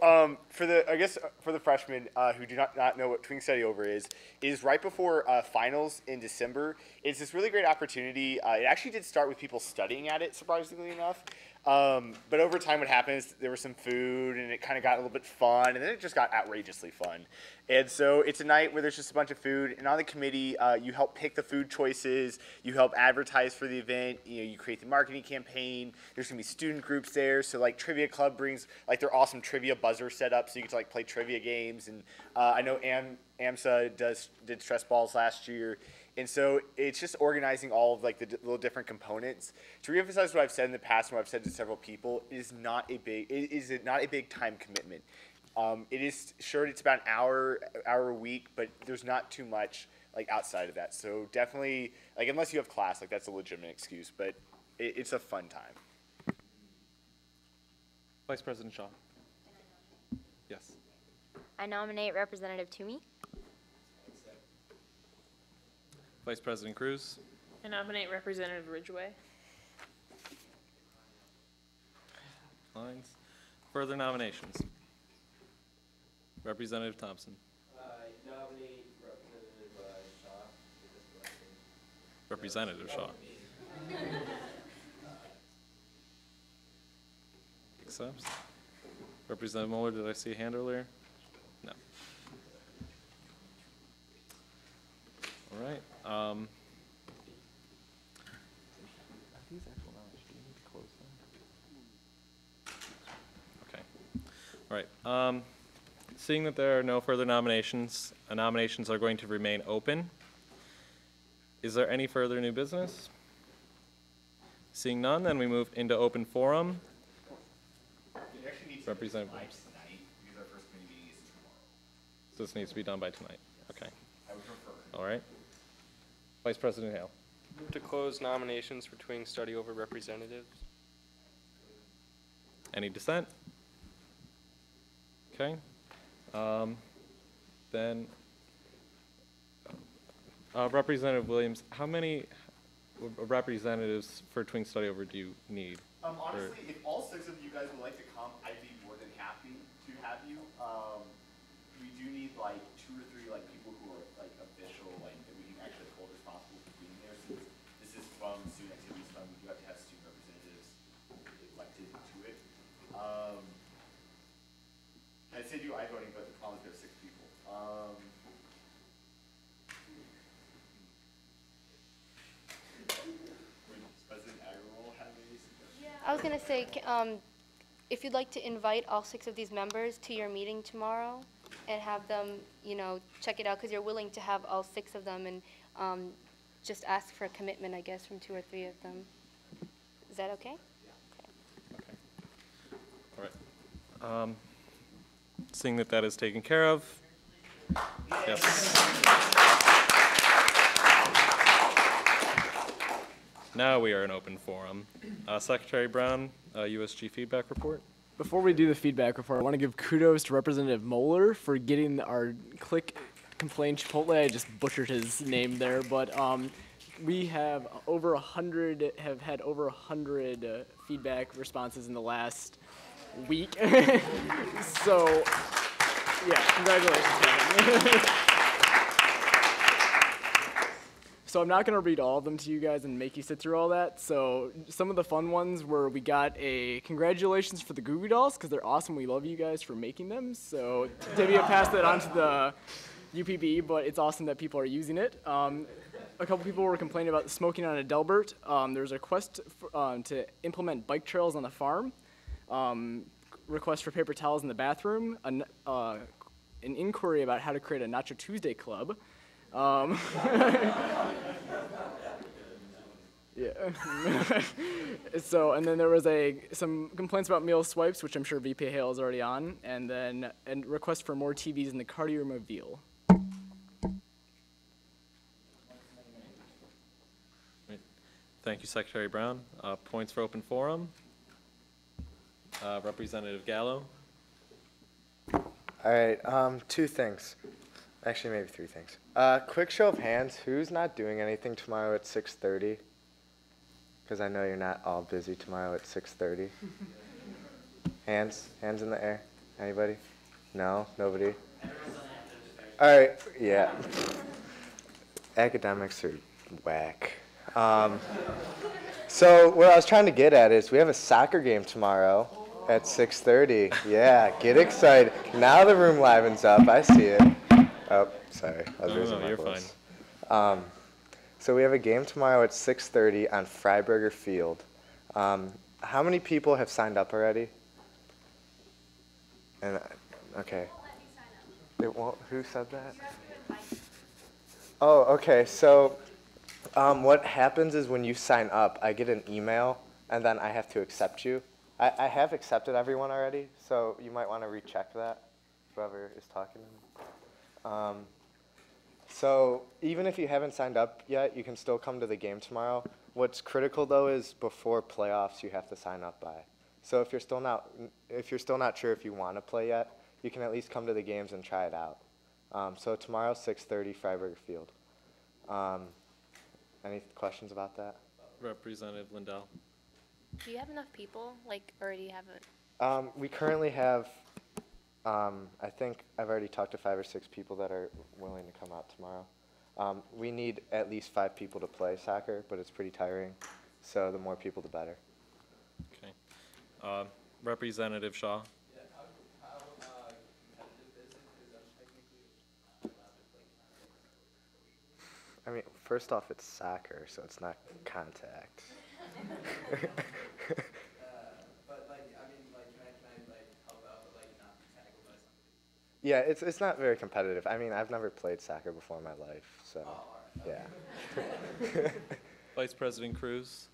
S4: for the freshmen who do not know what Twing Study Over is right before finals in December. It's this really great opportunity. It actually did start with people studying at it, surprisingly enough. But over time, what happened is there was some food, and it kind of got a little bit fun, and then it just got outrageously fun. And so it's a night where there's just a bunch of food, and on the committee, you help pick the food choices, you help advertise for the event, you create the marketing campaign. There's gonna be student groups there, so like Trivia Club brings like their awesome trivia buzzer set up, so you get to like play trivia games. And I know AMSA did stress balls last year. And so it's just organizing all of like the little different components. To reemphasize what I've said in the past and what I've said to several people, it is not a big time commitment. It is sure it's about an hour a week, but there's not too much like outside of that. So definitely, like unless you have class, like that's a legitimate excuse, but it's a fun time.
S2: Vice President Shaw. Yes.
S7: I nominate Representative Toomey.
S2: Vice President Cruz.
S13: I nominate Representative Ridgway.
S2: Lines. Further nominations. Representative Thompson.
S3: Nominate Representative Shaw.
S2: Representative Shaw. Accepts. Representative Mueller, did I see a hand earlier? No. All right. Okay. All right. Seeing that there are no further nominations are going to remain open. Is there any further new business? Seeing none, then we move into open forum. Representative Williams. So this needs to be done by tonight. Okay. All right. Vice President Hale.
S10: Move to close nominations for Twing Study over representatives.
S2: Any dissent? Okay. Then Representative Williams, how many representatives for Twing Study over do you need?
S4: Honestly, if all 6 of you guys would like to come, I'd be more than happy to have you. We do need like 2 or 3 like people who are like official, like that we can actually hold responsible for being there. Since this is from Student Activities Fund, we do have to have student representatives elected to it. I'd say do I-voting, but the problem is there are 6 people. President Agarwal have any suggestions?
S8: I was going to say, if you'd like to invite all 6 of these members to your meeting tomorrow and have them, check it out, because you're willing to have all 6 of them, and just ask for a commitment, I guess, from 2 or 3 of them. Is that okay?
S2: Yeah. Okay. All right. Seeing that that is taken care of. Yes. Now we are in open forum. Secretary Brown, USG feedback report.
S5: Before we do the feedback report, I want to give kudos to Representative Moeller for getting our click complaint Chipotle. I just butchered his name there, but we have had over 100 feedback responses in the last week. So, yeah, congratulations, Kevin. So I'm not going to read all of them to you guys and make you sit through all that. So some of the fun ones were we got a congratulations for the Goo Goo Dolls because they're awesome. We love you guys for making them. So Divya passed that on to the UPB, but it's awesome that people are using it. A couple people were complaining about smoking on a Delbert. There's a request to implement bike trails on the farm. Request for paper towels in the bathroom. An inquiry about how to create a Nacho Tuesday club. Yeah. So, and then there was some complaints about meal swipes, which I'm sure VP Hale is already on, and then a request for more TVs in the cardio room of Veal.
S2: Thank you, Secretary Brown. Points for open forum. Representative Gallo.
S12: All right, 2 things. Actually, maybe 3 things. Quick show of hands, who's not doing anything tomorrow at 6:30? Because I know you're not all busy tomorrow at 6:30. Hands in the air. Anybody? No, nobody? All right, yeah. Academics are whack. So what I was trying to get at is we have a soccer game tomorrow at 6:30. Yeah, get excited. Now the room livens up. I see it. Oh, sorry. I was raising my
S2: you're
S12: voice.
S2: fine.
S12: So we have a game tomorrow at 6:30 on Freiberger Field. How many people have signed up already? And okay. It won't. Who said that? Oh, okay. So what happens is when you sign up, I get an email, and then I have to accept you. I have accepted everyone already, so you might want to recheck that, whoever is talking to me. So even if you haven't signed up yet, you can still come to the game tomorrow. What's critical though is before playoffs, you have to sign up by. So if you're still not sure if you want to play yet, you can at least come to the games and try it out. So tomorrow, 6:30, Freiberger Field. Any questions about that?
S2: Representative Lindell.
S21: Do you have enough people, like, or do you have a?
S12: We currently have, I think I've already talked to 5 or 6 people that are willing to come out tomorrow. We need at least 5 people to play soccer, but it's pretty tiring. So the more people, the better.
S2: Okay. Representative Shaw.
S11: Yeah, how competitive is it? Because I'm technically not allowed to play
S12: I mean, first off, it's soccer, so it's not contact.
S11: But like, I mean, like, can I like help out, but like not be tackled by somebody?
S12: Yeah, it's not very competitive. I mean, I've never played soccer before in my life, so yeah.
S2: Vice President Cruz.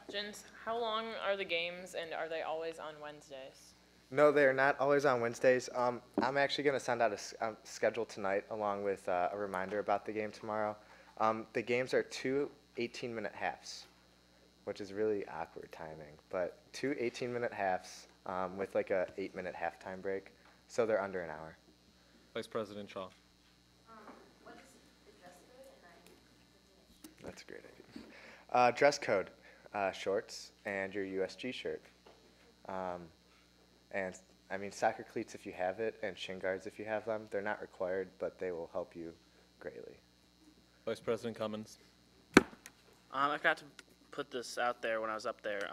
S13: Questions. How long are the games, and are they always on Wednesdays?
S12: No, they're not always on Wednesdays. I'm actually going to send out a schedule tonight along with a reminder about the game tomorrow. The games are 2 18-minute halves, which is really awkward timing, but 2 18-minute halves with like a 8-minute halftime break, so they're under an hour.
S2: Vice President Shaw.
S7: What is the dress code? And
S12: That's a great idea. Dress code, shorts and your USG shirt. And I mean, soccer cleats if you have it, and shin guards if you have them. They're not required, but they will help you greatly.
S2: Vice President Cummins.
S15: I forgot to put this out there when I was up there.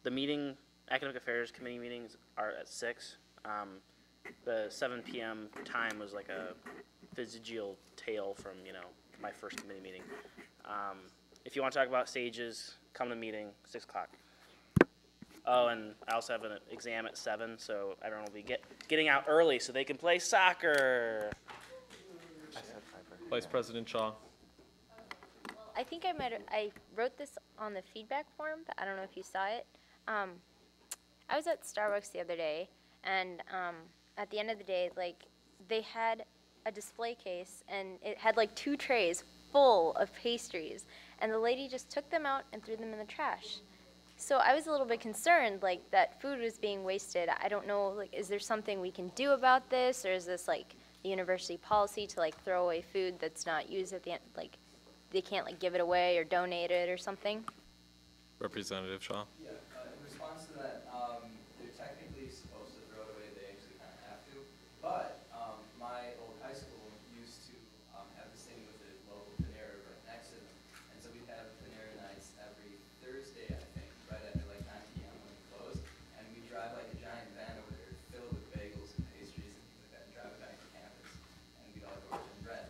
S15: The academic affairs committee meetings are at 6. The 7 p.m. time was like a vestigial tale from, my first committee meeting. If you want to talk about stages, come to the meeting, 6 o'clock. Oh, and I also have an exam at 7, so everyone will be getting out early so they can play soccer.
S2: Vice President Shaw.
S7: I think I wrote this on the feedback form, but I don't know if you saw it. I was at Starbucks the other day, and at the end of the day, like, they had a display case, and it had like 2 trays full of pastries, and the lady just took them out and threw them in the trash. So I was a little bit concerned, like, that food was being wasted. I don't know, like, is there something we can do about this, or is this like the university policy to like throw away food that's not used at the end, like they can't like give it away or donate it or something?
S2: Representative Shaw.
S11: Yeah, in response to that, they're technically supposed to throw it away. They actually kind of have to. But my old high school used to have this thing with the local Panera right next to them. And so we'd have Panera nights every Thursday, I think, right after like 9 p.m. when we closed. And we'd drive like a giant van over there filled with bagels and pastries and things like that and drive it back to campus. And we'd all go and bread.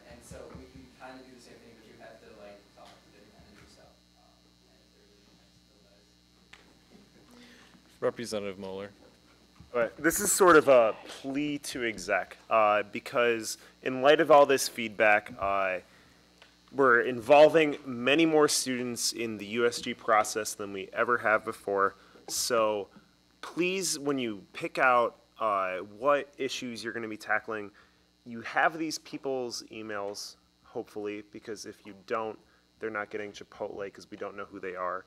S11: And so we can kind of do the same thing, but you have to like talk to them and do stuff.
S2: Representative Moeller.
S17: This is sort of a plea to exec, because in light of all this feedback, we're involving many more students in the USG process than we ever have before. So please, when you pick out what issues you're going to be tackling, you have these people's emails, hopefully, because if you don't, they're not getting Chipotle because we don't know who they are.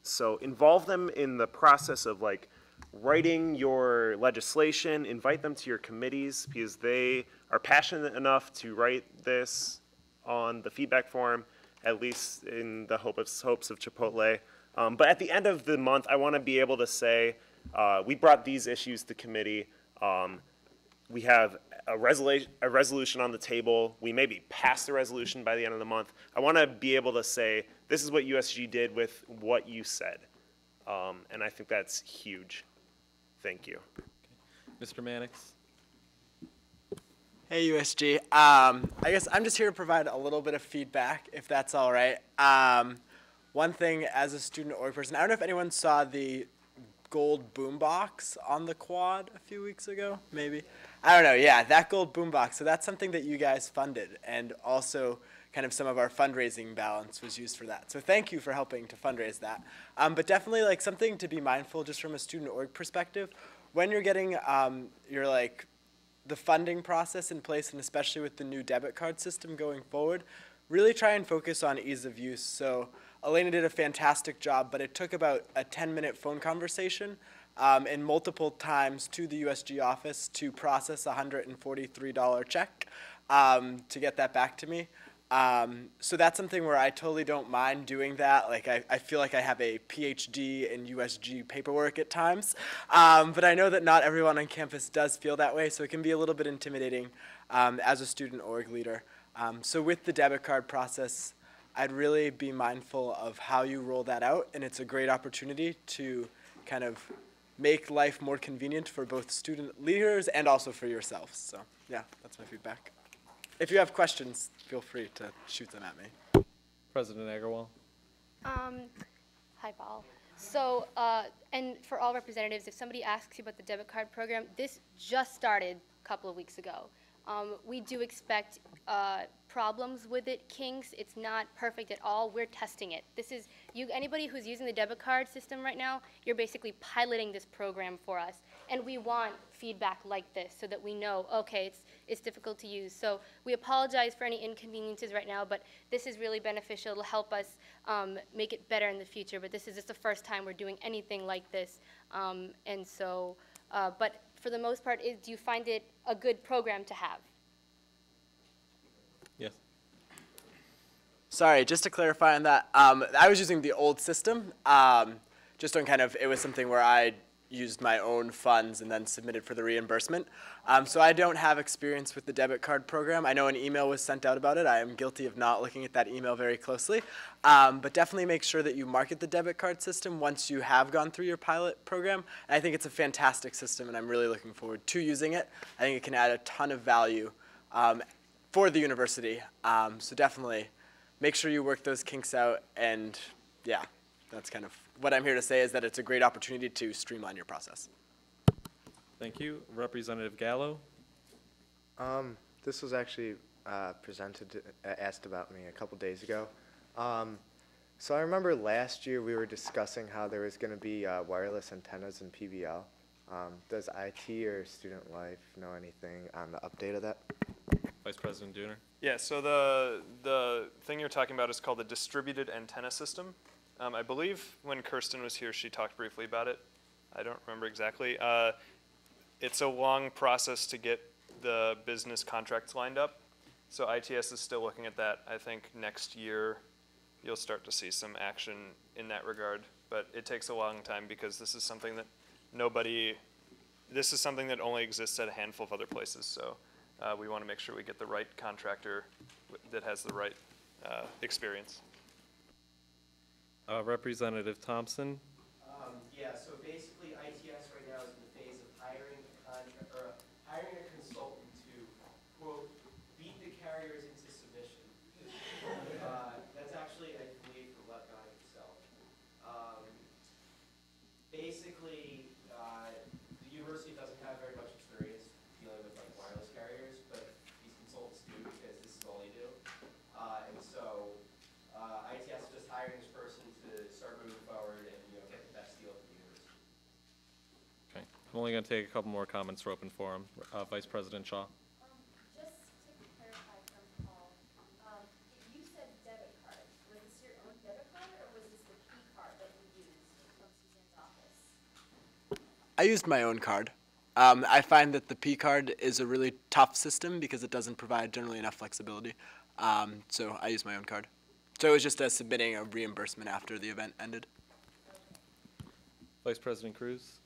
S17: So involve them in the process of like writing your legislation, invite them to your committees because they are passionate enough to write this on the feedback form, at least in the hopes of Chipotle. But at the end of the month, I want to be able to say, we brought these issues to committee. We have a resolution on the table. We maybe pass the resolution by the end of the month. I want to be able to say, this is what USG did with what you said. And I think that's huge. Thank you.
S2: Mr. Mannix.
S5: Hey, USG. I guess I'm just here to provide a little bit of feedback, if that's all right. One thing as a student org person, I don't know if anyone saw the gold boombox on the quad a few weeks ago, maybe. I don't know, yeah, that gold boombox. So that's something that you guys funded, and also kind of some of our fundraising balance was used for that. So thank you for helping to fundraise that. But definitely like something to be mindful just from a student org perspective, when you're getting the funding process in place, and especially with the new debit card system going forward, really try and focus on ease of use. So Elena did a fantastic job, but it took about a 10-minute phone conversation and multiple times to the USG office to process a $143 check to get that back to me. So that's something where I totally don't mind doing that. Like I feel like I have a PhD in USG paperwork at times, but I know that not everyone on campus does feel that way, so it can be a little bit intimidating as a student org leader. So with the debit card process, I'd really be mindful of how you roll that out, and it's a great opportunity to kind of make life more convenient for both student leaders and also for yourselves. So yeah, that's my feedback. If you have questions, feel free to shoot them at me.
S2: President Agarwal.
S8: Hi, Paul. So, and for all representatives, if somebody asks you about the debit card program, this just started a couple of weeks ago. We do expect problems with it, kinks. It's not perfect at all. We're testing it. This is, anybody who's using the debit card system right now, you're basically piloting this program for us. And we want feedback like this so that we know, okay, it's difficult to use. So we apologize for any inconveniences right now, but this is really beneficial. It'll help us make it better in the future. But this is just the first time we're doing anything like this. But for the most part, do you find it a good program to have?
S2: Yes.
S5: Sorry, just to clarify on that, I was using the old system, just on kind of, it was something where I used my own funds and then submitted for the reimbursement. So I don't have experience with the debit card program. I know an email was sent out about it. I am guilty of not looking at that email very closely. But definitely make sure that you market the debit card system once you have gone through your pilot program. And I think it's a fantastic system, and I'm really looking forward to using it. I think it can add a ton of value for the university. So definitely make sure you work those kinks out, and yeah, that's kind of what I'm here to say, is that it's a great opportunity to streamline your process.
S2: Thank you. Representative Gallo.
S12: This was actually asked about me a couple days ago. So I remember last year we were discussing how there was going to be wireless antennas in PBL. Does IT or student life know anything on the update of that?
S2: Vice President Dooner.
S14: Yeah, so the thing you're talking about is called the distributed antenna system. I believe when Kirsten was here, she talked briefly about it. I don't remember exactly. It's a long process to get the business contracts lined up. So ITS is still looking at that. I think next year you'll start to see some action in that regard. But it takes a long time because this is something that this is something that only exists at a handful of other places. So we want to make sure we get the right contractor that has the right experience.
S2: Representative Thompson.
S3: Yeah, so basically ITS right now is in the phase of hiring a consultant to, quote, beat the carriers into submission. That's actually, I believe, the left guy himself. Basically, the university doesn't have very much experience dealing with like wireless carriers, but these consultants do because this is all they do. And so ITS is just hiring this person to start moving forward and get the best deal for the university.
S2: Okay. I'm only going to take a couple more comments for open forum. Vice President Shaw.
S9: Just to clarify from Paul, you said debit card. Was this your own debit card, or was this the P card that you used from Suzanne's office?
S5: I used my own card. I find that the P card is a really tough system because it doesn't provide generally enough flexibility. So I used my own card. So it was just submitting a reimbursement after the event ended.
S2: Vice President Cruz.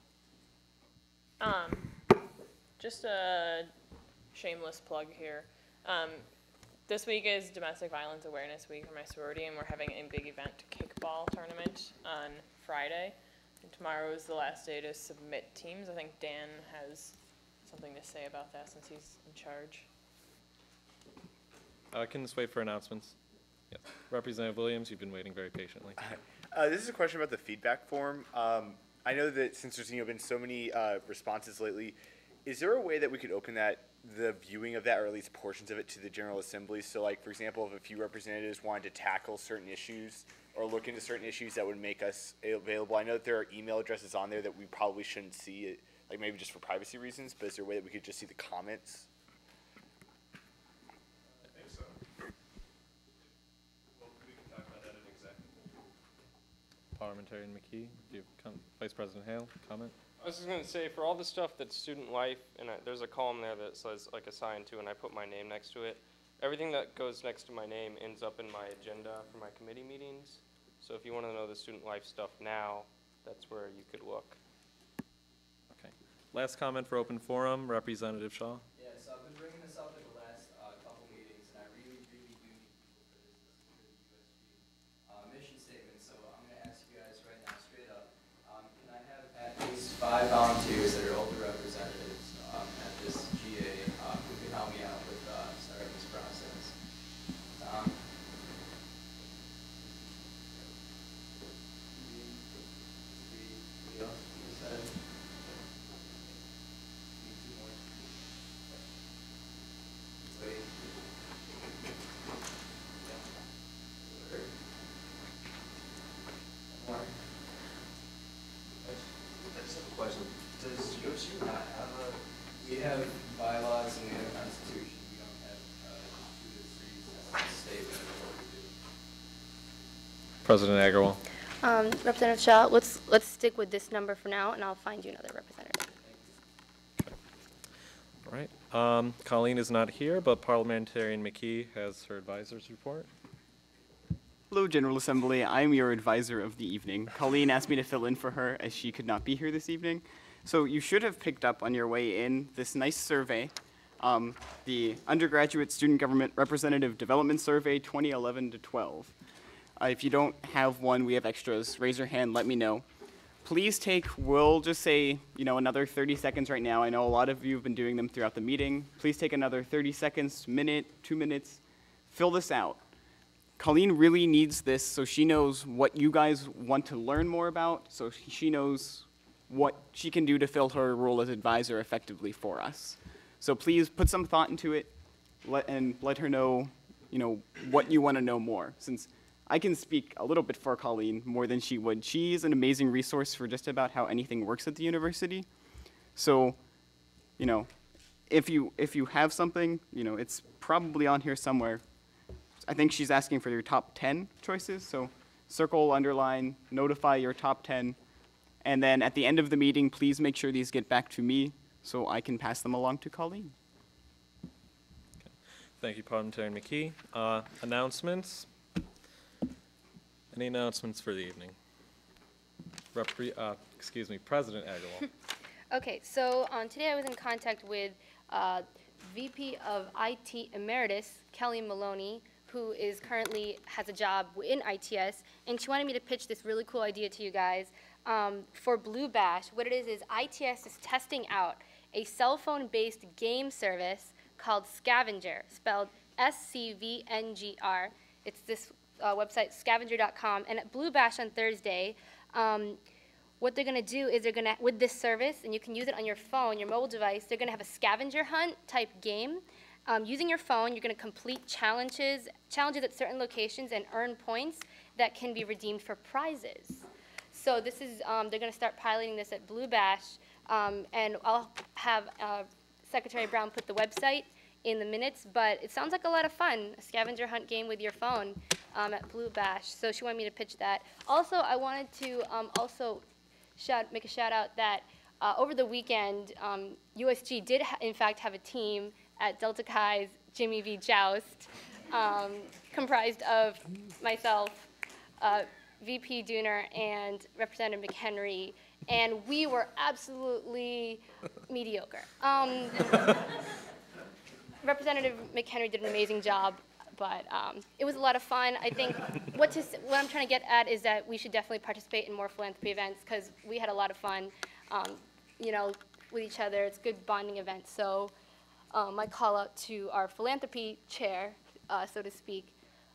S13: Just a shameless plug here. This week is Domestic Violence Awareness Week for my sorority, and we're having a big event kickball tournament on Friday. And tomorrow is the last day to submit teams. I think Dan has something to say about that since he's in charge.
S2: I can just wait for announcements. Yep. Representative Williams, you've been waiting very patiently.
S4: This is a question about the feedback form. I know that since there's been so many responses lately, is there a way that we could open the viewing of that, or at least portions of it, to the General Assembly? So, like, for example, if a few representatives wanted to tackle certain issues or look into certain issues that would make us available. I know that there are email addresses on there that we probably shouldn't see, like maybe just for privacy reasons, but is there a way that we could just see the comments?
S14: I think so. Well, we can talk about that in executive.
S2: Parliamentarian McKee, do you have Vice President Hale, comment?
S10: I was just going to say, for all the stuff that's student life, and there's a column there that says like assigned to, and I put my name next to it. Everything that goes next to my name ends up in my agenda for my committee meetings. So if you want to know the student life stuff now, that's where you could look.
S2: Okay. Last comment for open forum, Representative Shaw.
S11: Yeah, so I've been bringing this up in the last couple meetings, and I really, really do need people for this. This is for the USG mission statement. So I'm going to ask you guys right now, straight up, can I have at least 5 volunteers that are older representatives at this GA who can help me out with starting this process? Three else, you said? Need 2 more. Wait. Yeah. One more. I just have a question. Does USG not have we have bylaws and we have a constitution, we don't have 2 to 3 statement of what we do.
S2: President Agarwal.
S9: Representative Shaw, let's stick with this number for now, and I'll find you another representative.
S2: All right. Colleen is not here, but Parliamentarian McKee has her advisor's report.
S1: Hello, General Assembly. I'm your advisor of the evening. Colleen asked me to fill in for her as she could not be here this evening. So you should have picked up on your way in this nice survey, the Undergraduate Student Government Representative Development Survey 2011 to 12. If you don't have one, we have extras. Raise your hand, let me know. Please take, we'll just say, another 30 seconds right now. I know a lot of you have been doing them throughout the meeting. Please take another 30 seconds, minute, 2 minutes. Fill this out. Colleen really needs this so she knows what you guys want to learn more about, so she knows what she can do to fill her role as advisor effectively for us. So please put some thought into it and let her know, what you want to know more. Since I can speak a little bit for Colleen more than she would. She's an amazing resource for just about how anything works at the university. So, if you have something, it's probably on here somewhere. I think she's asking for your top 10 choices. So circle, underline, notify your top 10. And then at the end of the meeting, please make sure these get back to me so I can pass them along to Colleen.
S2: Okay. Thank you, Parliamentarian McKee. Announcements? Any announcements for the evening? President Agarwal.
S9: Okay, so today I was in contact with VP of IT Emeritus, Kelly Maloney, who is currently has a job in ITS, and she wanted me to pitch this really cool idea to you guys. For Blue Bash, what it is ITS is testing out a cell phone-based game service called Scavenger, spelled SCVNGR. It's this website, scavenger.com, and at Blue Bash on Thursday, what they're going to do is with this service, and you can use it on your phone, your mobile device, they're going to have a scavenger hunt type game. Using your phone, you're going to complete challenges at certain locations and earn points that can be redeemed for prizes. So this is, they're going to start piloting this at Blue Bash, and I'll have Secretary Brown put the website in the minutes, but it sounds like a lot of fun, a scavenger hunt game with your phone at Blue Bash. So she wanted me to pitch that. Also, I wanted to make a shout out that over the weekend, USG did in fact have a team at Delta Chi's Jimmy V Joust, comprised of myself, VP Dooner, and Representative McHenry, and we were absolutely mediocre.
S8: Representative McHenry did an amazing job, but it was a lot of fun. I think what I'm trying to get at is that we should definitely participate in more philanthropy events because we had a lot of fun, with each other. It's a good bonding event. So my call out to our philanthropy chair, so to speak,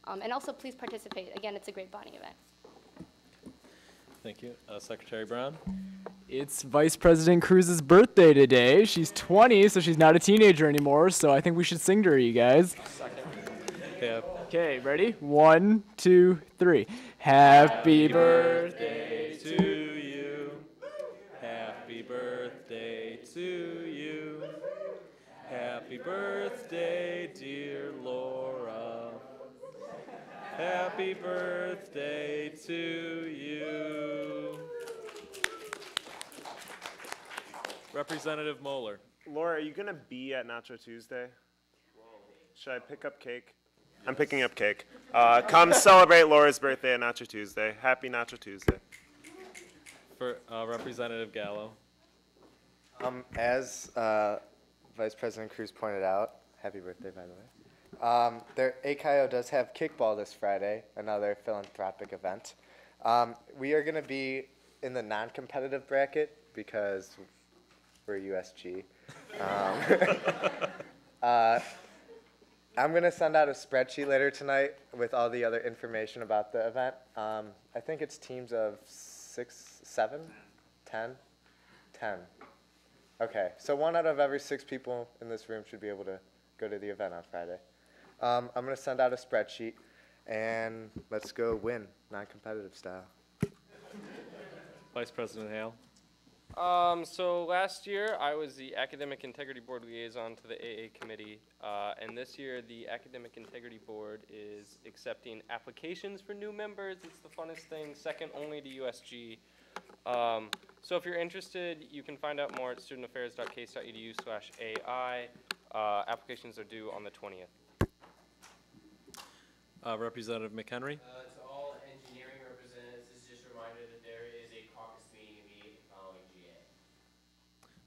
S8: and also please participate. Again, it's a great bonding event.
S2: Thank you. Secretary Brown?
S5: It's Vice President Cruz's birthday today. She's 20, so she's not a teenager anymore, so I think we should sing to her, you guys.
S2: Yeah.
S5: Okay, ready? 1, 2, 3. Happy birthday
S2: to you. Happy birthday to you. Happy birthday, dear Laura. Happy birthday to you. Representative Moeller.
S17: Laura, are you going to be at Nacho Tuesday? Should I pick up cake? I'm picking up cake. Come celebrate Laura's birthday at Nacho Tuesday. Happy Nacho Tuesday.
S2: For Representative Gallo.
S12: As Vice President Cruz pointed out, happy birthday, by the way. ACIO does have kickball this Friday, another philanthropic event. We are going to be in the non-competitive bracket because we're USG. I'm going to send out a spreadsheet later tonight with all the other information about the event. I think it's teams of 6, 7, 10, 10. Okay, so 1 out of every 6 people in this room should be able to go to the event on Friday. I'm going to send out a spreadsheet, and let's go win, non-competitive style.
S2: Vice President Hale.
S10: So last year I was the Academic Integrity Board liaison to the AA committee, and this year the Academic Integrity Board is accepting applications for new members. It's the funnest thing, second only to USG. So if you're interested, you can find out more at studentaffairs.case.edu/AI. Applications are due on the 20th.
S2: Representative McHenry.
S3: To all engineering representatives, this is just a reminder that there is a caucus meeting immediately following GA.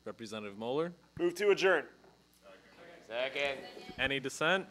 S2: Representative Moeller.
S17: Move to adjourn.
S3: Second.
S2: Any dissent?